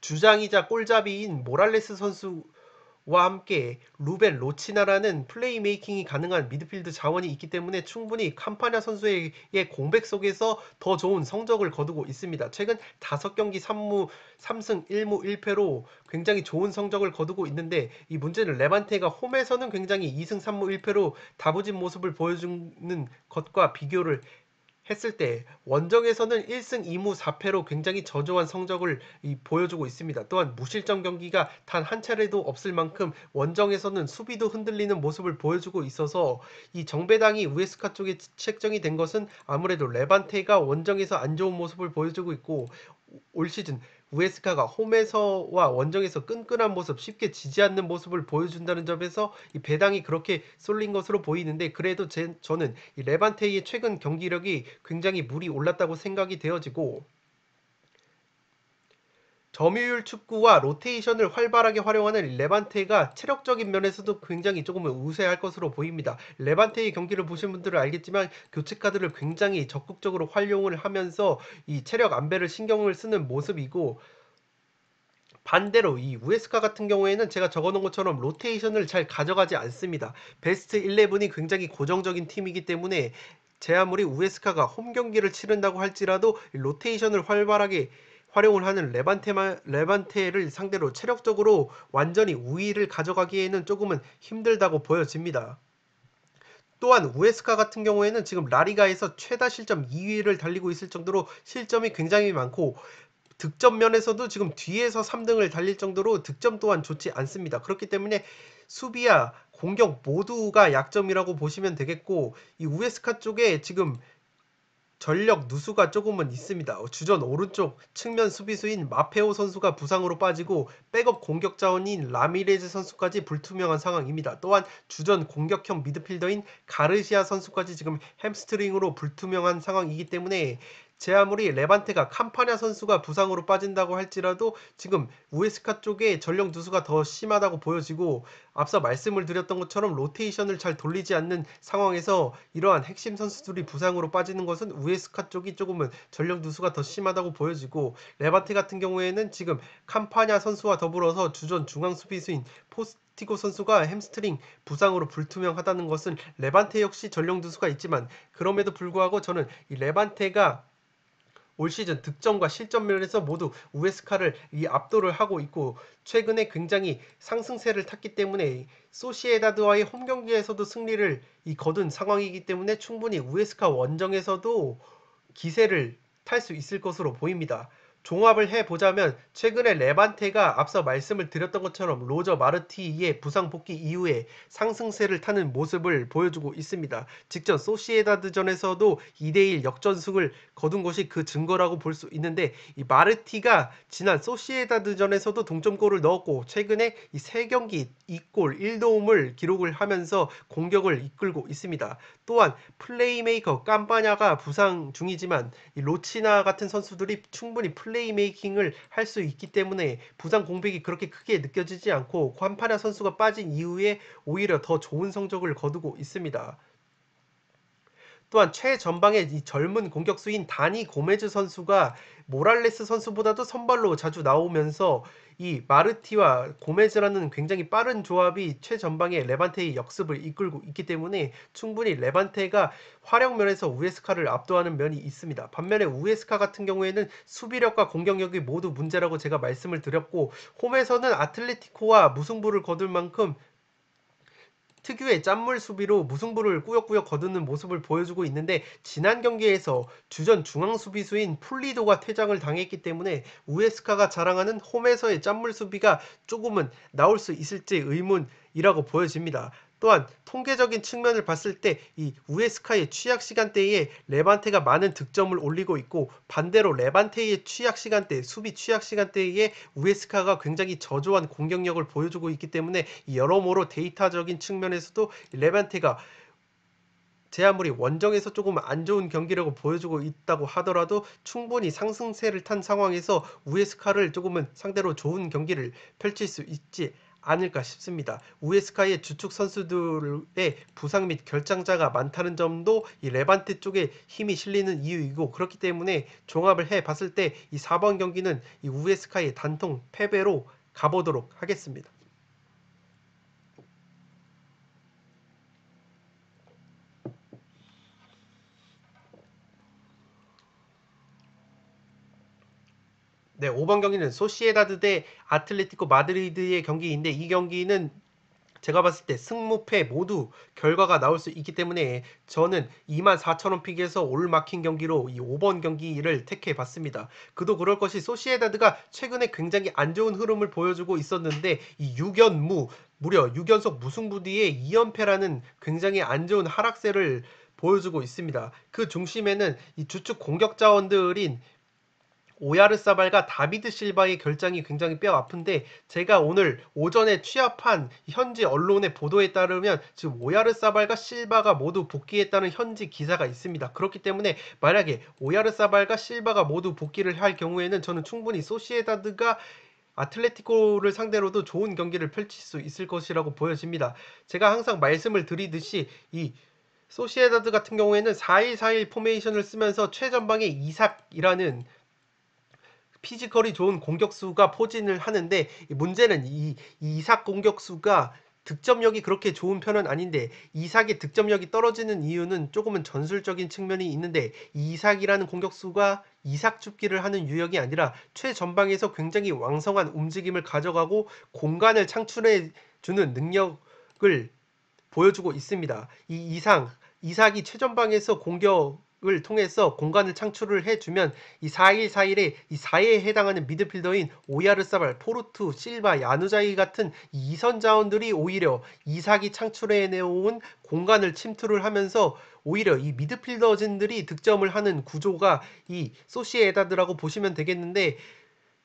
주장이자 골잡이인 모랄레스 선수와 함께 루벤 로치나라는 플레이메이킹이 가능한 미드필드 자원이 있기 때문에 충분히 캄파냐 선수의 공백 속에서 더 좋은 성적을 거두고 있습니다. 최근 5경기 3승 1무 1패로 굉장히 좋은 성적을 거두고 있는데, 이 문제는 레반테가 홈에서는 굉장히 2승 3무 1패로 다부진 모습을 보여주는 것과 비교를 했을 때 원정에서는 1승 2무 4패로 굉장히 저조한 성적을 보여주고 있습니다. 또한 무실점 경기가 단 한 차례도 없을 만큼 원정에서는 수비도 흔들리는 모습을 보여주고 있어서 이 정배당이 우에스카 쪽에 책정이 된 것은 아무래도 레반테가 원정에서 안 좋은 모습을 보여주고 있고, 올 시즌 우에스카가 홈에서와 원정에서 끈끈한 모습, 쉽게 지지 않는 모습을 보여준다는 점에서 이 배당이 그렇게 쏠린 것으로 보이는데, 그래도 저는 이 레반테의 최근 경기력이 굉장히 물이 올랐다고 생각이 되어지고, 점유율 축구와 로테이션을 활발하게 활용하는 레반테가 체력적인 면에서도 굉장히 조금은 우세할 것으로 보입니다. 레반테의 경기를 보신 분들은 알겠지만 교체 카드를 굉장히 적극적으로 활용을 하면서 이 체력 안배를 신경을 쓰는 모습이고, 반대로 이 우에스카 같은 경우에는 제가 적어놓은 것처럼 로테이션을 잘 가져가지 않습니다. 베스트 11이 굉장히 고정적인 팀이기 때문에 제 아무리 우에스카가 홈 경기를 치른다고 할지라도 로테이션을 활발하게 활용을 하는 레반테를 상대로 체력적으로 완전히 우위를 가져가기에는 조금은 힘들다고 보여집니다. 또한 우에스카 같은 경우에는 지금 라리가에서 최다 실점 2위를 달리고 있을 정도로 실점이 굉장히 많고, 득점 면에서도 지금 뒤에서 3등을 달릴 정도로 득점 또한 좋지 않습니다. 그렇기 때문에 수비와 공격 모두가 약점이라고 보시면 되겠고, 이 우에스카 쪽에 지금 전력 누수가 조금은 있습니다. 주전 오른쪽 측면 수비수인 마페오 선수가 부상으로 빠지고 백업 공격 자원인 라미레즈 선수까지 불투명한 상황입니다. 또한 주전 공격형 미드필더인 가르시아 선수까지 지금 햄스트링으로 불투명한 상황이기 때문에 제 아무리 레반테가 캄파냐 선수가 부상으로 빠진다고 할지라도 지금 우에스카 쪽에 전력 누수가 더 심하다고 보여지고, 앞서 말씀을 드렸던 것처럼 로테이션을 잘 돌리지 않는 상황에서 이러한 핵심 선수들이 부상으로 빠지는 것은 우에스카 쪽이 조금은 전력 누수가 더 심하다고 보여지고, 레반테 같은 경우에는 지금 캄파냐 선수와 더불어서 주전 중앙 수비수인 포스티고 선수가 햄스트링 부상으로 불투명하다는 것은 레반테 역시 전력 누수가 있지만, 그럼에도 불구하고 저는 이 레반테가 올 시즌 득점과 실점 면에서 모두 우에스카를 압도를 하고 있고, 최근에 굉장히 상승세를 탔기 때문에 소시에다드와의 홈 경기에서도 승리를 거둔 상황이기 때문에 충분히 우에스카 원정에서도 기세를 탈 수 있을 것으로 보입니다. 종합을 해보자면 최근에 레반테가 앞서 말씀을 드렸던 것처럼 로저 마르티의 부상 복귀 이후에 상승세를 타는 모습을 보여주고 있습니다. 직전 소시에다드전에서도 2대1 역전승을 거둔 것이 그 증거라고 볼 수 있는데, 이 마르티가 지난 소시에다드전에서도 동점골을 넣었고 최근에 이 3경기 2골 1도움을 기록을 하면서 공격을 이끌고 있습니다. 또한 플레이메이커 깜파냐가 부상 중이지만 이 로치나 같은 선수들이 충분히 플레이메이킹을 할 수 있기 때문에 부상 공백이 그렇게 크게 느껴지지 않고, 깜파냐 선수가 빠진 이후에 오히려 더 좋은 성적을 거두고 있습니다. 또한 최전방의 이 젊은 공격수인 다니 고메즈 선수가 모랄레스 선수보다도 선발로 자주 나오면서 이 마르티와 고메즈라는 굉장히 빠른 조합이 최전방의 레반테의 역습을 이끌고 있기 때문에 충분히 레반테가 활약 면에서 우에스카를 압도하는 면이 있습니다. 반면에 우에스카 같은 경우에는 수비력과 공격력이 모두 문제라고 제가 말씀을 드렸고, 홈에서는 아틀레티코와 무승부를 거둘 만큼 특유의 짠물 수비로 무승부를 꾸역꾸역 거두는 모습을 보여주고 있는데, 지난 경기에서 주전 중앙 수비수인 풀리도가 퇴장을 당했기 때문에 우에스카가 자랑하는 홈에서의 짠물 수비가 조금은 나올 수 있을지 의문이라고 보여집니다. 또한 통계적인 측면을 봤을 때 이 우에스카의 취약 시간대에 레반테가 많은 득점을 올리고 있고, 반대로 레반테의 취약 시간대, 수비 취약 시간대에 우에스카가 굉장히 저조한 공격력을 보여주고 있기 때문에 여러모로 데이터적인 측면에서도 레반테가 제 아무리 원정에서 조금 안 좋은 경기력을 보여주고 있다고 하더라도 충분히 상승세를 탄 상황에서 우에스카를 조금은 상대로 좋은 경기를 펼칠 수 있지 않을까 싶습니다. 우에스카의 주축 선수들의 부상 및 결장자가 많다는 점도 이 레반테 쪽에 힘이 실리는 이유이고, 그렇기 때문에 종합을 해 봤을 때 이 4번 경기는 이 우에스카의 단통 패배로 가보도록 하겠습니다. 네, 5번 경기는 소시에다드 대 아틀레티코 마드리드의 경기인데, 이 경기는 제가 봤을 때 승무패 모두 결과가 나올 수 있기 때문에 저는 24,000원 픽에서 올 막힌 경기로 이 5번 경기를 택해 봤습니다. 그도 그럴 것이 소시에다드가 최근에 굉장히 안 좋은 흐름을 보여주고 있었는데, 이 6연무, 무려 6연속 무승부 뒤에 2연패라는 굉장히 안 좋은 하락세를 보여주고 있습니다. 그 중심에는 이 주축 공격 자원들인 오야르사발과 다비드 실바의 결장이 굉장히 뼈 아픈데, 제가 오늘 오전에 취합한 현지 언론의 보도에 따르면 지금 오야르사발과 실바가 모두 복귀했다는 현지 기사가 있습니다. 그렇기 때문에 만약에 오야르사발과 실바가 모두 복귀를 할 경우에는 저는 충분히 소시에다드가 아틀레티코를 상대로도 좋은 경기를 펼칠 수 있을 것이라고 보여집니다. 제가 항상 말씀을 드리듯이 이 소시에다드 같은 경우에는 4-1-4-1 포메이션을 쓰면서 최전방에 이삭이라는 피지컬이 좋은 공격수가 포진을 하는데, 문제는 이 이삭 공격수가 득점력이 그렇게 좋은 편은 아닌데, 이삭의 득점력이 떨어지는 이유는 조금은 전술적인 측면이 있는데, 이삭이라는 공격수가 이삭 줍기를 하는 유형이 아니라 최전방에서 굉장히 왕성한 움직임을 가져가고 공간을 창출해 주는 능력을 보여주고 있습니다. 이삭이 최전방에서 공격을 통해서 공간을 창출을 해주면 이 4-1-4-1의 이 4에 해당하는 미드필더인 오야르사발, 포르투, 실바, 야누자이 같은 이선 자원들이 오히려 이삭이 창출해내온 공간을 침투를 하면서 오히려 이 미드필더진들이 득점을 하는 구조가 이 소시에다드라고 보시면 되겠는데,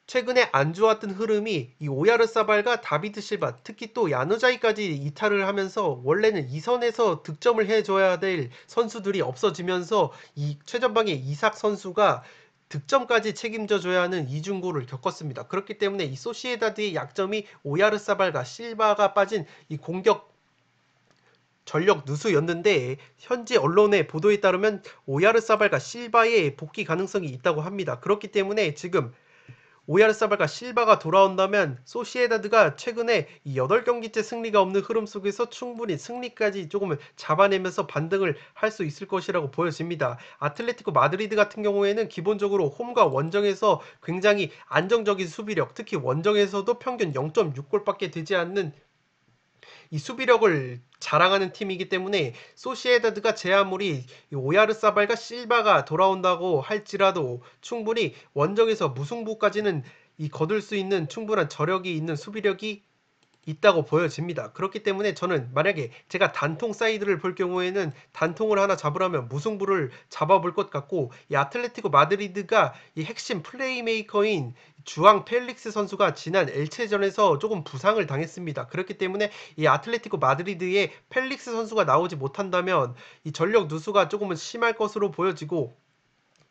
최근에 안 좋았던 흐름이 이 오야르사발과 다비드 실바, 특히 또 야누자이까지 이탈을 하면서 원래는 이선에서 득점을 해줘야 될 선수들이 없어지면서 이 최전방의 이삭 선수가 득점까지 책임져 줘야 하는 이중고를 겪었습니다. 그렇기 때문에 이 소시에다드의 약점이 오야르사발과 실바가 빠진 이 공격 전력 누수였는데, 현지 언론의 보도에 따르면 오야르사발과 실바의 복귀 가능성이 있다고 합니다. 그렇기 때문에 지금 오야르사발과 실바가 돌아온다면 소시에다드가 최근에 8경기째 승리가 없는 흐름 속에서 충분히 승리까지 조금 잡아내면서 반등을 할 수 있을 것이라고 보여집니다. 아틀레티코 마드리드 같은 경우에는 기본적으로 홈과 원정에서 굉장히 안정적인 수비력, 특히 원정에서도 평균 0.6골밖에 되지 않는 이 수비력을 자랑하는 팀이기 때문에, 소시에다드가 제 아무리 오야르사발과 실바가 돌아온다고 할지라도 충분히 원정에서 무승부까지는 거둘 수 있는 충분한 저력이 있는 수비력이 있다고 보여집니다. 그렇기 때문에 저는 만약에 제가 단통 사이드를 볼 경우에는 단통을 하나 잡으려면 무승부를 잡아볼 것 같고, 이 아틀레티코 마드리드가 이 핵심 플레이메이커인 주앙 펠릭스 선수가 지난 엘체전에서 조금 부상을 당했습니다. 그렇기 때문에 이 아틀레티코 마드리드의 펠릭스 선수가 나오지 못한다면 이 전력 누수가 조금은 심할 것으로 보여지고,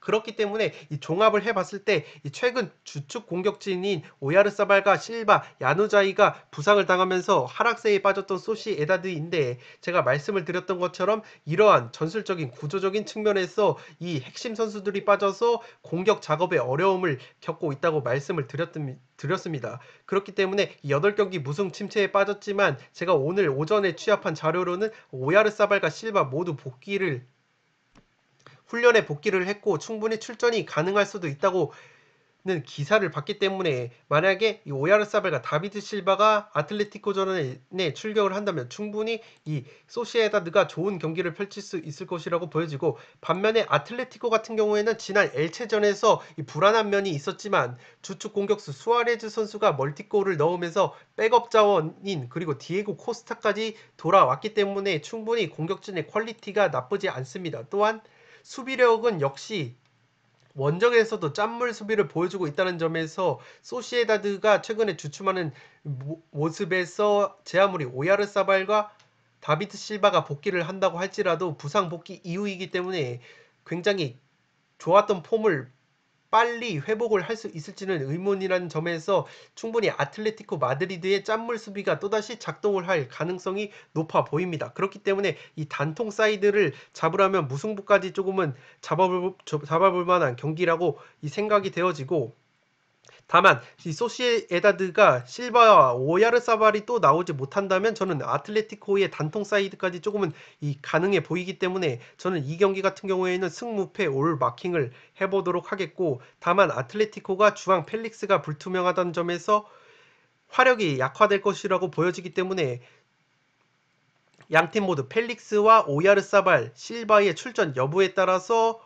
그렇기 때문에 이 종합을 해봤을 때 이 최근 주축 공격진인 오야르사발과 실바, 야누자이가 부상을 당하면서 하락세에 빠졌던 소시에다드인데 제가 말씀을 드렸던 것처럼 이러한 전술적인 구조적인 측면에서 이 핵심 선수들이 빠져서 공격 작업에 어려움을 겪고 있다고 말씀을 드렸습니다. 그렇기 때문에 8경기 무승 침체에 빠졌지만 제가 오늘 오전에 취합한 자료로는 오야르사발과 실바 모두 훈련에 복귀를 했고 충분히 출전이 가능할 수도 있다고는 기사를 봤기 때문에 만약에 이 오야르사발과 다비드 실바가 아틀레티코전에 출격을 한다면 충분히 이 소시에다드가 좋은 경기를 펼칠 수 있을 것이라고 보여지고 반면에 아틀레티코 같은 경우에는 지난 엘체전에서 이 불안한 면이 있었지만 주축 공격수 수아레즈 선수가 멀티골을 넣으면서 백업 자원인 그리고 디에고 코스타까지 돌아왔기 때문에 충분히 공격진의 퀄리티가 나쁘지 않습니다. 또한 수비력은 역시 원정에서도 짠물 수비를 보여주고 있다는 점에서 소시에다드가 최근에 주춤하는 모습에서 제 아무리 오야르사발과 다비드 실바가 복귀를 한다고 할지라도 부상 복귀 이후이기 때문에 굉장히 좋았던 폼을 빨리 회복을 할 수 있을지는 의문이라는 점에서 충분히 아틀레티코 마드리드의 짠물 수비가 또다시 작동을 할 가능성이 높아 보입니다. 그렇기 때문에 이 단통 사이드를 잡으려면 무승부까지 조금은 잡아볼 만한 경기라고 이 생각이 되어지고 다만 이 소시에다드가 실바와 오야르사발이 또 나오지 못한다면 저는 아틀레티코의 단통 사이드까지 조금은 이 가능해 보이기 때문에 저는 이 경기 같은 경우에는 승무패 올 마킹을 해보도록 하겠고 다만 아틀레티코가 주앙 펠릭스가 불투명하다는 점에서 화력이 약화될 것이라고 보여지기 때문에 양팀 모두 펠릭스와 오야르사발, 실바의 출전 여부에 따라서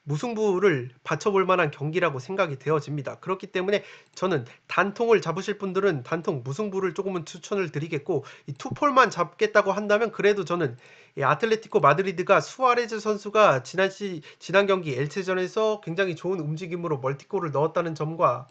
무승부를 받쳐볼 만한 경기라고 생각이 되어집니다. 그렇기 때문에 저는 단통을 잡으실 분들은 단통 무승부를 조금은 추천을 드리겠고 이 투폴만 잡겠다고 한다면 그래도 저는 이 아틀레티코 마드리드가 수아레즈 선수가 지난 경기 엘체전에서 굉장히 좋은 움직임으로 멀티골을 넣었다는 점과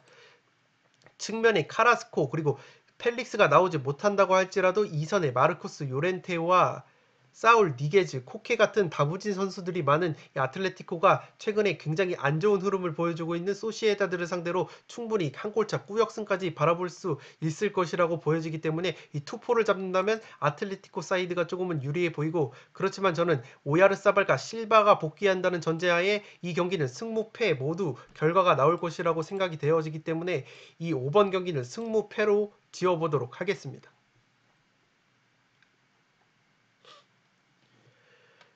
측면에 카라스코 그리고 펠릭스가 나오지 못한다고 할지라도 이선에 마르코스 요렌테와 사울 니게즈, 코케 같은 다부진 선수들이 많은 이 아틀레티코가 최근에 굉장히 안 좋은 흐름을 보여주고 있는 소시에다드를 상대로 충분히 한 골차 꾸역승까지 바라볼 수 있을 것이라고 보여지기 때문에 이 투포를 잡는다면 아틀레티코 사이드가 조금은 유리해 보이고 그렇지만 저는 오야르사발과 실바가 복귀한다는 전제하에 이 경기는 승무패 모두 결과가 나올 것이라고 생각이 되어지기 때문에 이 5번 경기는 승무패로 지어보도록 하겠습니다.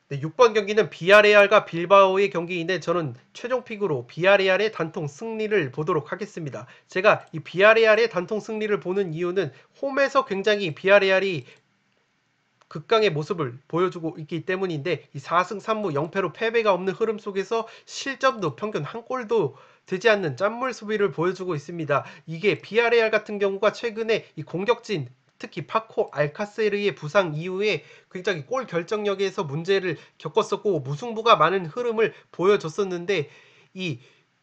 네, 6번 경기는 비아레알과 빌바오의 경기인데 저는 최종 픽으로 비아레알의 단통 승리를 보도록 하겠습니다. 제가 이 비아레알의 단통 승리를 보는 이유는 홈에서 굉장히 비아레알이 극강의 모습을 보여주고 있기 때문인데 이 4승 3무 0패로 패배가 없는 흐름 속에서 실점도 평균 한 골도 되지 않는 짠물 수비를 보여주고 있습니다. 이게 비아레알 같은 경우가 최근에 이 공격진 특히 파코 알카세르의 부상 이후에 굉장히 골 결정력에서 문제를 겪었었고 무승부가 많은 흐름을 보여줬었는데 이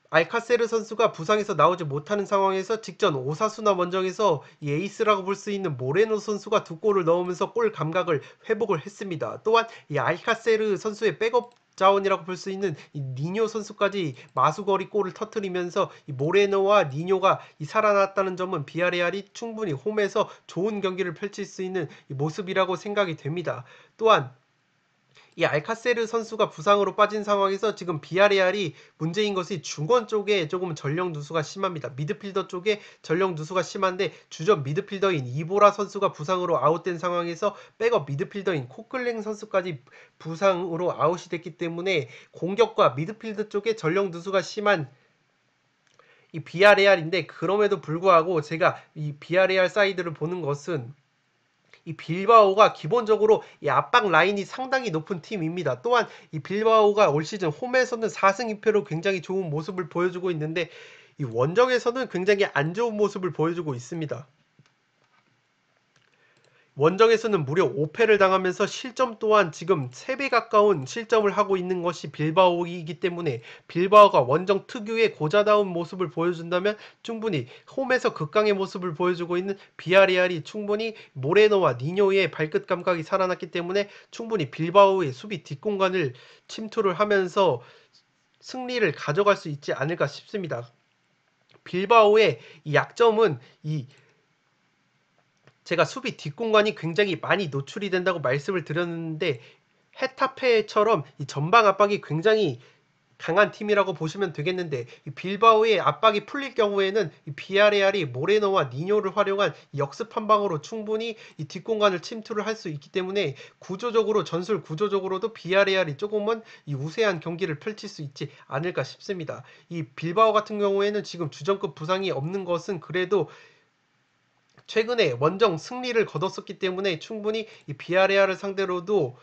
알카세르 선수가 부상에서 나오지 못하는 상황에서 직전 오사수나 원정에서 이 에이스라고 볼 수 있는 모레노 선수가 2골을 넣으면서 골 감각을 회복을 했습니다. 또한 이 알카세르 선수의 백업 자원이라고 볼 수 있는 이 니뇨 선수까지 마수거리 골을 터뜨리면서 이 모레노와 니뇨가 살아났다는 점은 비아레알이 충분히 홈에서 좋은 경기를 펼칠 수 있는 이 모습이라고 생각이 됩니다. 또한 이 알카세르 선수가 부상으로 빠진 상황에서 지금 비아레알이 문제인 것이 중원 쪽에 조금 전력 누수가 심합니다. 미드필더 쪽에 전력 누수가 심한데 주전 미드필더인 이보라 선수가 부상으로 아웃된 상황에서 백업 미드필더인 코클랭 선수까지 부상으로 아웃이 됐기 때문에 공격과 미드필더 쪽에 전력 누수가 심한 이 비아레알인데 그럼에도 불구하고 제가 이 비아레알 사이드를 보는 것은 이 빌바오가 기본적으로 이 압박 라인이 상당히 높은 팀입니다. 또한 이 빌바오가 올 시즌 홈에서는 4승 2패로 굉장히 좋은 모습을 보여주고 있는데 이 원정에서는 굉장히 안 좋은 모습을 보여주고 있습니다. 원정에서는 무려 5패를 당하면서 실점 또한 지금 3배 가까운 실점을 하고 있는 것이 빌바오이기 때문에 빌바오가 원정 특유의 고자다운 모습을 보여준다면 충분히 홈에서 극강의 모습을 보여주고 있는 비아레알이 충분히 모레노와 니뇨의 발끝 감각이 살아났기 때문에 충분히 빌바오의 수비 뒷공간을 침투를 하면서 승리를 가져갈 수 있지 않을까 싶습니다. 빌바오의 이 약점은 제가 수비 뒷공간이 굉장히 많이 노출이 된다고 말씀을 드렸는데 헤타페처럼 이 전방 압박이 굉장히 강한 팀이라고 보시면 되겠는데 이 빌바오의 압박이 풀릴 경우에는 이 비아레알이 모레노와 니뇨를 활용한 역습 한 방으로 충분히 이 뒷공간을 침투를 할 수 있기 때문에 구조적으로 전술 구조적으로도 비아레알이 조금은 이 우세한 경기를 펼칠 수 있지 않을까 싶습니다. 이 빌바오 같은 경우에는 지금 주전급 부상이 없는 것은 그래도 최근에 원정 승리를 거뒀었기 때문에 충분히 이 비아레알을 상대로도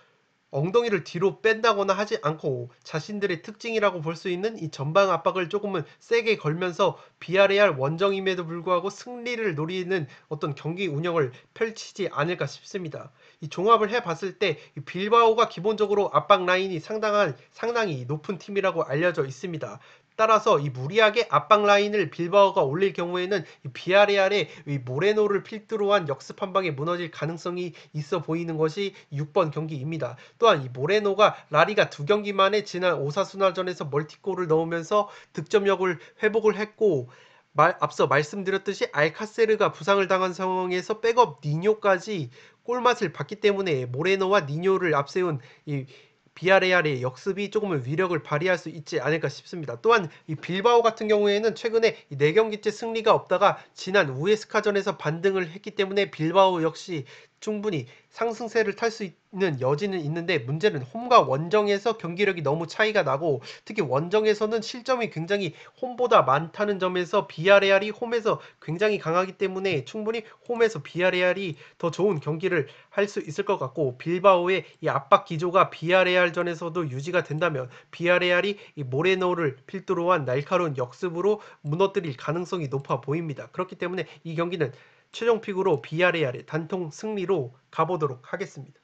엉덩이를 뒤로 뺀다거나 하지 않고 자신들의 특징이라고 볼 수 있는 이 전방 압박을 조금은 세게 걸면서 비아레알 원정임에도 불구하고 승리를 노리는 어떤 경기 운영을 펼치지 않을까 싶습니다. 이 종합을 해봤을 때 이 빌바오가 기본적으로 압박 라인이 상당히 높은 팀이라고 알려져 있습니다. 따라서 이 무리하게 압박 라인을 빌바오가 올릴 경우에는 이 비아레알의 이 모레노를 필두로 한 역습 한 방에 무너질 가능성이 있어 보이는 것이 6번 경기입니다. 또한 이 모레노가 라리가 2경기 만에 지난 오사수나전에서 멀티골을 넣으면서 득점력을 회복을 했고 앞서 말씀드렸듯이 알카세르가 부상을 당한 상황에서 백업 니뇨까지 골맛을 봤기 때문에 모레노와 니뇨를 앞세운 이 비아레알의 역습이 조금은 위력을 발휘할 수 있지 않을까 싶습니다. 또한 이 빌바오 같은 경우에는 최근에 4경기째 승리가 없다가 지난 우에스카전에서 반등을 했기 때문에 빌바오 역시 충분히 상승세를 탈 수 있는 여지는 있는데 문제는 홈과 원정에서 경기력이 너무 차이가 나고 특히 원정에서는 실점이 굉장히 홈보다 많다는 점에서 비아레알이 홈에서 굉장히 강하기 때문에 충분히 홈에서 비아레알이 더 좋은 경기를 할 수 있을 것 같고 빌바오의 이 압박 기조가 비아레알전에서도 유지가 된다면 비아레알이 이 모레노를 필두로 한 날카로운 역습으로 무너뜨릴 가능성이 높아 보입니다. 그렇기 때문에 이 경기는 최종 픽으로 비아레알의 단통 승리로 가보도록 하겠습니다.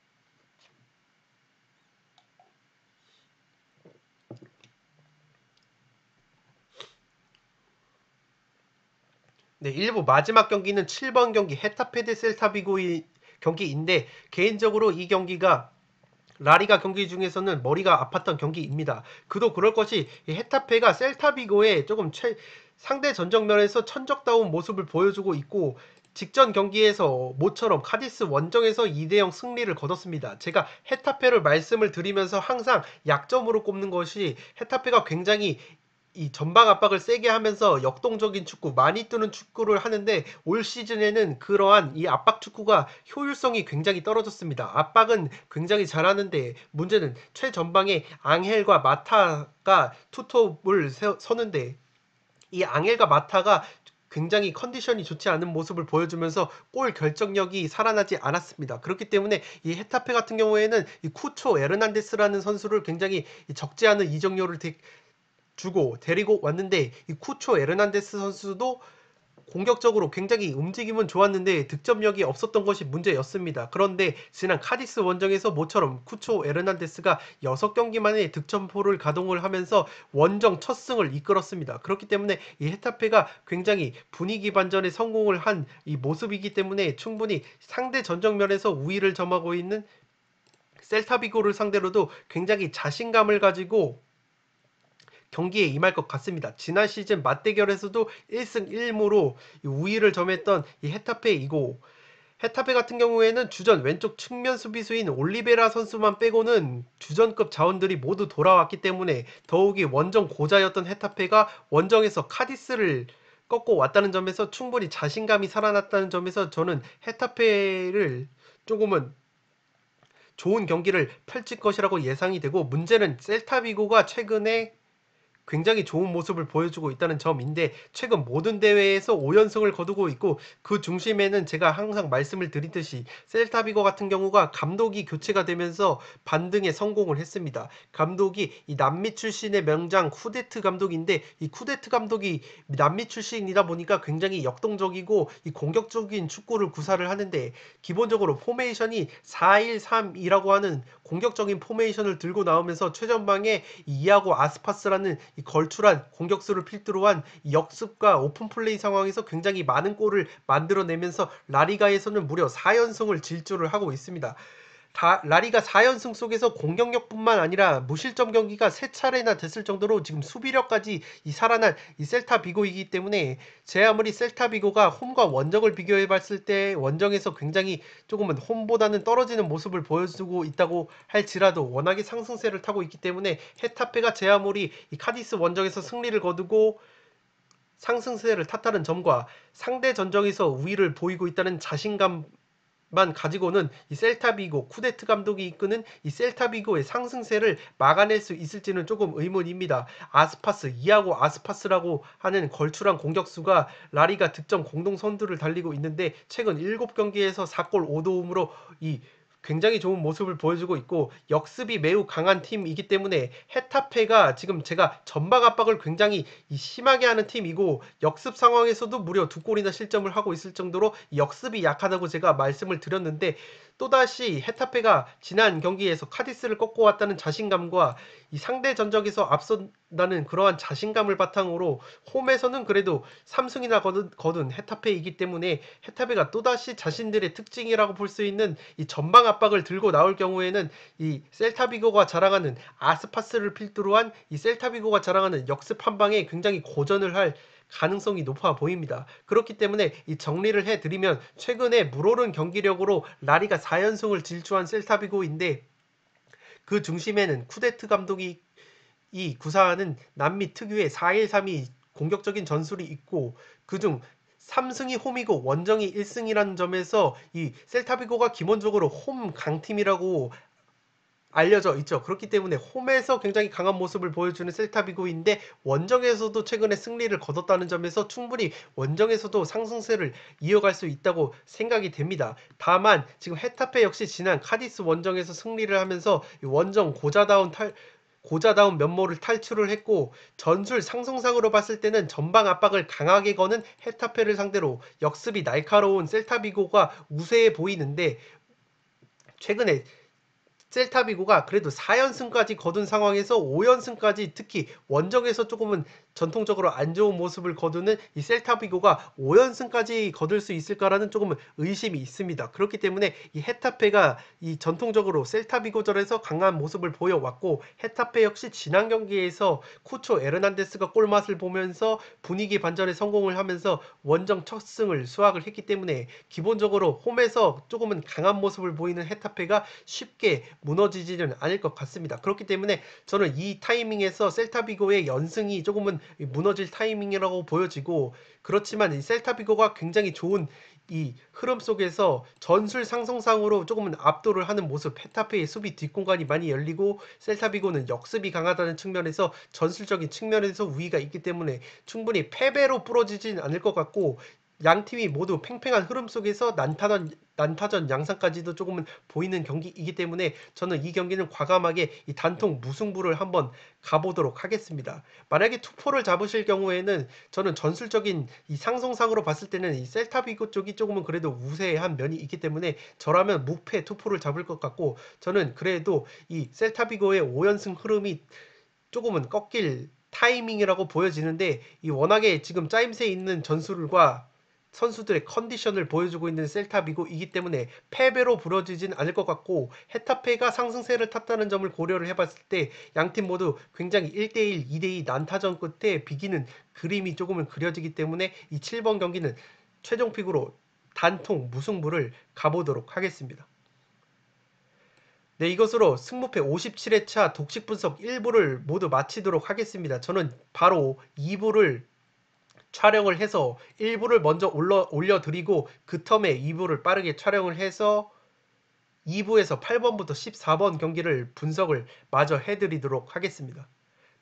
네, 1부 마지막 경기는 7번 경기 헤타페 대 셀타비고의 경기인데 개인적으로 이 경기가 라리가 경기 중에서는 머리가 아팠던 경기입니다. 그도 그럴 것이 헤타페가 셀타비고에 조금 상대 전적면에서 천적다운 모습을 보여주고 있고 직전 경기에서 모처럼 카디스 원정에서 2대0 승리를 거뒀습니다. 제가 헤타페를 말씀을 드리면서 항상 약점으로 꼽는 것이 헤타페가 굉장히 이 전방 압박을 세게 하면서 역동적인 축구, 많이 뜨는 축구를 하는데 올 시즌에는 그러한 이 압박 축구가 효율성이 굉장히 떨어졌습니다. 압박은 굉장히 잘하는데 문제는 최전방에 앙헬과 마타가 투톱을 서는데 이 앙헬과 마타가 굉장히 컨디션이 좋지 않은 모습을 보여주면서 골 결정력이 살아나지 않았습니다. 그렇기 때문에 이 헤타페 같은 경우에는 이 쿠초 에르난데스라는 선수를 굉장히 적지 않은 이적료를 주고 데리고 왔는데 이 쿠초 에르난데스 선수도 공격적으로 굉장히 움직임은 좋았는데 득점력이 없었던 것이 문제였습니다. 그런데 지난 카디스 원정에서 모처럼 쿠초 에르난데스가 6경기 만에 득점포를 가동을 하면서 원정 첫 승을 이끌었습니다. 그렇기 때문에 이 헤타페가 굉장히 분위기 반전에 성공을 한 이 모습이기 때문에 충분히 상대 전적면에서 우위를 점하고 있는 셀타비고를 상대로도 굉장히 자신감을 가지고 경기에 임할 것 같습니다. 지난 시즌 맞대결에서도 1승 1무로 우위를 점했던 이 헤타페이고 헤타페 같은 경우에는 주전 왼쪽 측면 수비수인 올리베라 선수만 빼고는 주전급 자원들이 모두 돌아왔기 때문에 더욱이 원정 고자였던 헤타페가 원정에서 카디스를 꺾고 왔다는 점에서 충분히 자신감이 살아났다는 점에서 저는 헤타페를 조금은 좋은 경기를 펼칠 것이라고 예상이 되고 문제는 셀타비고가 최근에 굉장히 좋은 모습을 보여주고 있다는 점인데 최근 모든 대회에서 5연승을 거두고 있고 그 중심에는 제가 항상 말씀을 드리듯이 셀타비고 같은 경우가 감독이 교체가 되면서 반등에 성공을 했습니다. 감독이 이 남미 출신의 명장 쿠데트 감독인데 이 쿠데트 감독이 남미 출신이다 보니까 굉장히 역동적이고 이 공격적인 축구를 구사를 하는데 기본적으로 포메이션이 4-1-3-2라고 하는 공격적인 포메이션을 들고 나오면서 최전방에 이아고 아스파스라는 이 걸출한 공격수를 필두로 한 역습과 오픈플레이 상황에서 굉장히 많은 골을 만들어내면서 라리가에서는 무려 4연승을 질주를 하고 있습니다. 라리가 4연승 속에서 공격력뿐만 아니라 무실점 경기가 3차례나 됐을 정도로 지금 수비력까지 살아난 이 셀타 비고이기 때문에 제 아무리 셀타 비고가 홈과 원정을 비교해 봤을 때 원정에서 굉장히 조금은 홈보다는 떨어지는 모습을 보여주고 있다고 할지라도 워낙에 상승세를 타고 있기 때문에 헤타페가 제 아무리 이 카디스 원정에서 승리를 거두고 상승세를 탔다는 점과 상대 전적에서 우위를 보이고 있다는 자신감만 가지고는 이 셀타비고 쿠데트 감독이 이끄는 이 셀타비고의 상승세를 막아낼 수 있을지는 조금 의문입니다. 아스파스, 이아고 아스파스라고 하는 걸출한 공격수가 라리가 득점 공동 선두를 달리고 있는데 최근 7경기에서 4골 5도움으로 이 굉장히 좋은 모습을 보여주고 있고 역습이 매우 강한 팀이기 때문에 헤타페가 지금 제가 전방 압박을 굉장히 심하게 하는 팀이고 역습 상황에서도 무려 2골이나 실점을 하고 있을 정도로 역습이 약하다고 제가 말씀을 드렸는데 또다시 헤타페가 지난 경기에서 카디스를 꺾고 왔다는 자신감과 이 상대 전적에서 앞선다는 그러한 자신감을 바탕으로 홈에서는 그래도 3승이나 거둔 헤타페이기 때문에 헤타페가 또다시 자신들의 특징이라고 볼 수 있는 이 전방 압박을 들고 나올 경우에는 이 셀타비고가 자랑하는 아스파스를 필두로 한 이 셀타비고가 자랑하는 역습 한 방에 굉장히 고전을 할 가능성이 높아 보입니다. 그렇기 때문에 이 정리를 해드리면 최근에 물오른 경기력으로 라리가 4연승을 질주한 셀타비고인데 그 중심에는 쿠데트 감독이 구사하는 남미 특유의 4-1-3-2 공격적인 전술이 있고 그중 3승이 홈이고 원정이 1승이라는 점에서 이 셀타비고가 기본적으로 홈 강팀이라고 알려져 있죠. 그렇기 때문에 홈에서 굉장히 강한 모습을 보여주는 셀타비고인데 원정에서도 최근에 승리를 거뒀다는 점에서 충분히 원정에서도 상승세를 이어갈 수 있다고 생각이 됩니다. 다만 지금 헤타페 역시 지난 카디스 원정에서 승리를 하면서 원정 고자다운 면모를 탈출을 했고 전술 상승상으로 봤을 때는 전방 압박을 강하게 거는 헤타페를 상대로 역습이 날카로운 셀타비고가 우세해 보이는데 최근에 셀타비고가 그래도 4연승까지 거둔 상황에서 5연승까지 특히 원정에서 조금은 전통적으로 안 좋은 모습을 거두는 이 셀타비고가 5연승까지 거둘 수 있을까라는 조금은 의심이 있습니다. 그렇기 때문에 이 헤타페가 이 전통적으로 셀타비고전에서 강한 모습을 보여왔고 헤타페 역시 지난 경기에서 쿠초 에르난데스가 골맛을 보면서 분위기 반전에 성공을 하면서 원정 첫 승을 수확을 했기 때문에 기본적으로 홈에서 조금은 강한 모습을 보이는 헤타페가 쉽게 무너지지는 않을 것 같습니다. 그렇기 때문에 저는 이 타이밍에서 셀타비고의 연승이 조금은 무너질 타이밍이라고 보여지고 그렇지만 이 셀타비고가 굉장히 좋은 이 흐름 속에서 전술 상승상으로 조금은 압도를 하는 모습 헤타페의 수비 뒷공간이 많이 열리고 셀타비고는 역습이 강하다는 측면에서 전술적인 측면에서 우위가 있기 때문에 충분히 패배로 부러지진 않을 것 같고 양 팀이 모두 팽팽한 흐름 속에서 난타전 양상까지도 조금은 보이는 경기이기 때문에 저는 이 경기는 과감하게 이 단통 무승부를 한번 가보도록 하겠습니다. 만약에 투포를 잡으실 경우에는 저는 전술적인 이 상승상으로 봤을 때는 이 셀타비고 쪽이 조금은 그래도 우세한 면이 있기 때문에 저라면 무패 투포를 잡을 것 같고 저는 그래도 이 셀타비고의 5연승 흐름이 조금은 꺾일 타이밍이라고 보여지는데 이 워낙에 지금 짜임새 있는 전술과 선수들의 컨디션을 보여주고 있는 셀타비고이기 때문에 패배로 부러지진 않을 것 같고 헤타페가 상승세를 탔다는 점을 고려를 해봤을 때 양팀 모두 굉장히 1대1, 2대2 난타전 끝에 비기는 그림이 조금은 그려지기 때문에 이 7번 경기는 최종픽으로 단통 무승부를 가보도록 하겠습니다. 네, 이것으로 승무패 57회차 독식 분석 1부를 모두 마치도록 하겠습니다. 저는 바로 2부를 촬영을 해서 1부를 먼저 올려드리고 그 텀에 2부를 빠르게 촬영을 해서 2부에서 8번부터 14번 경기를 분석을 마저 해드리도록 하겠습니다.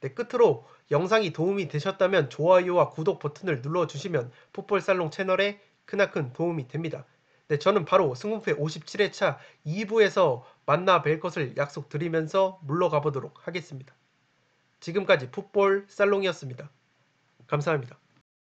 네, 끝으로 영상이 도움이 되셨다면 좋아요와 구독 버튼을 눌러주시면 풋볼살롱 채널에 크나큰 도움이 됩니다. 네, 저는 바로 승무패 57회차 2부에서 만나 뵐 것을 약속드리면서 물러가 보도록 하겠습니다. 지금까지 풋볼 살롱이었습니다. 감사합니다.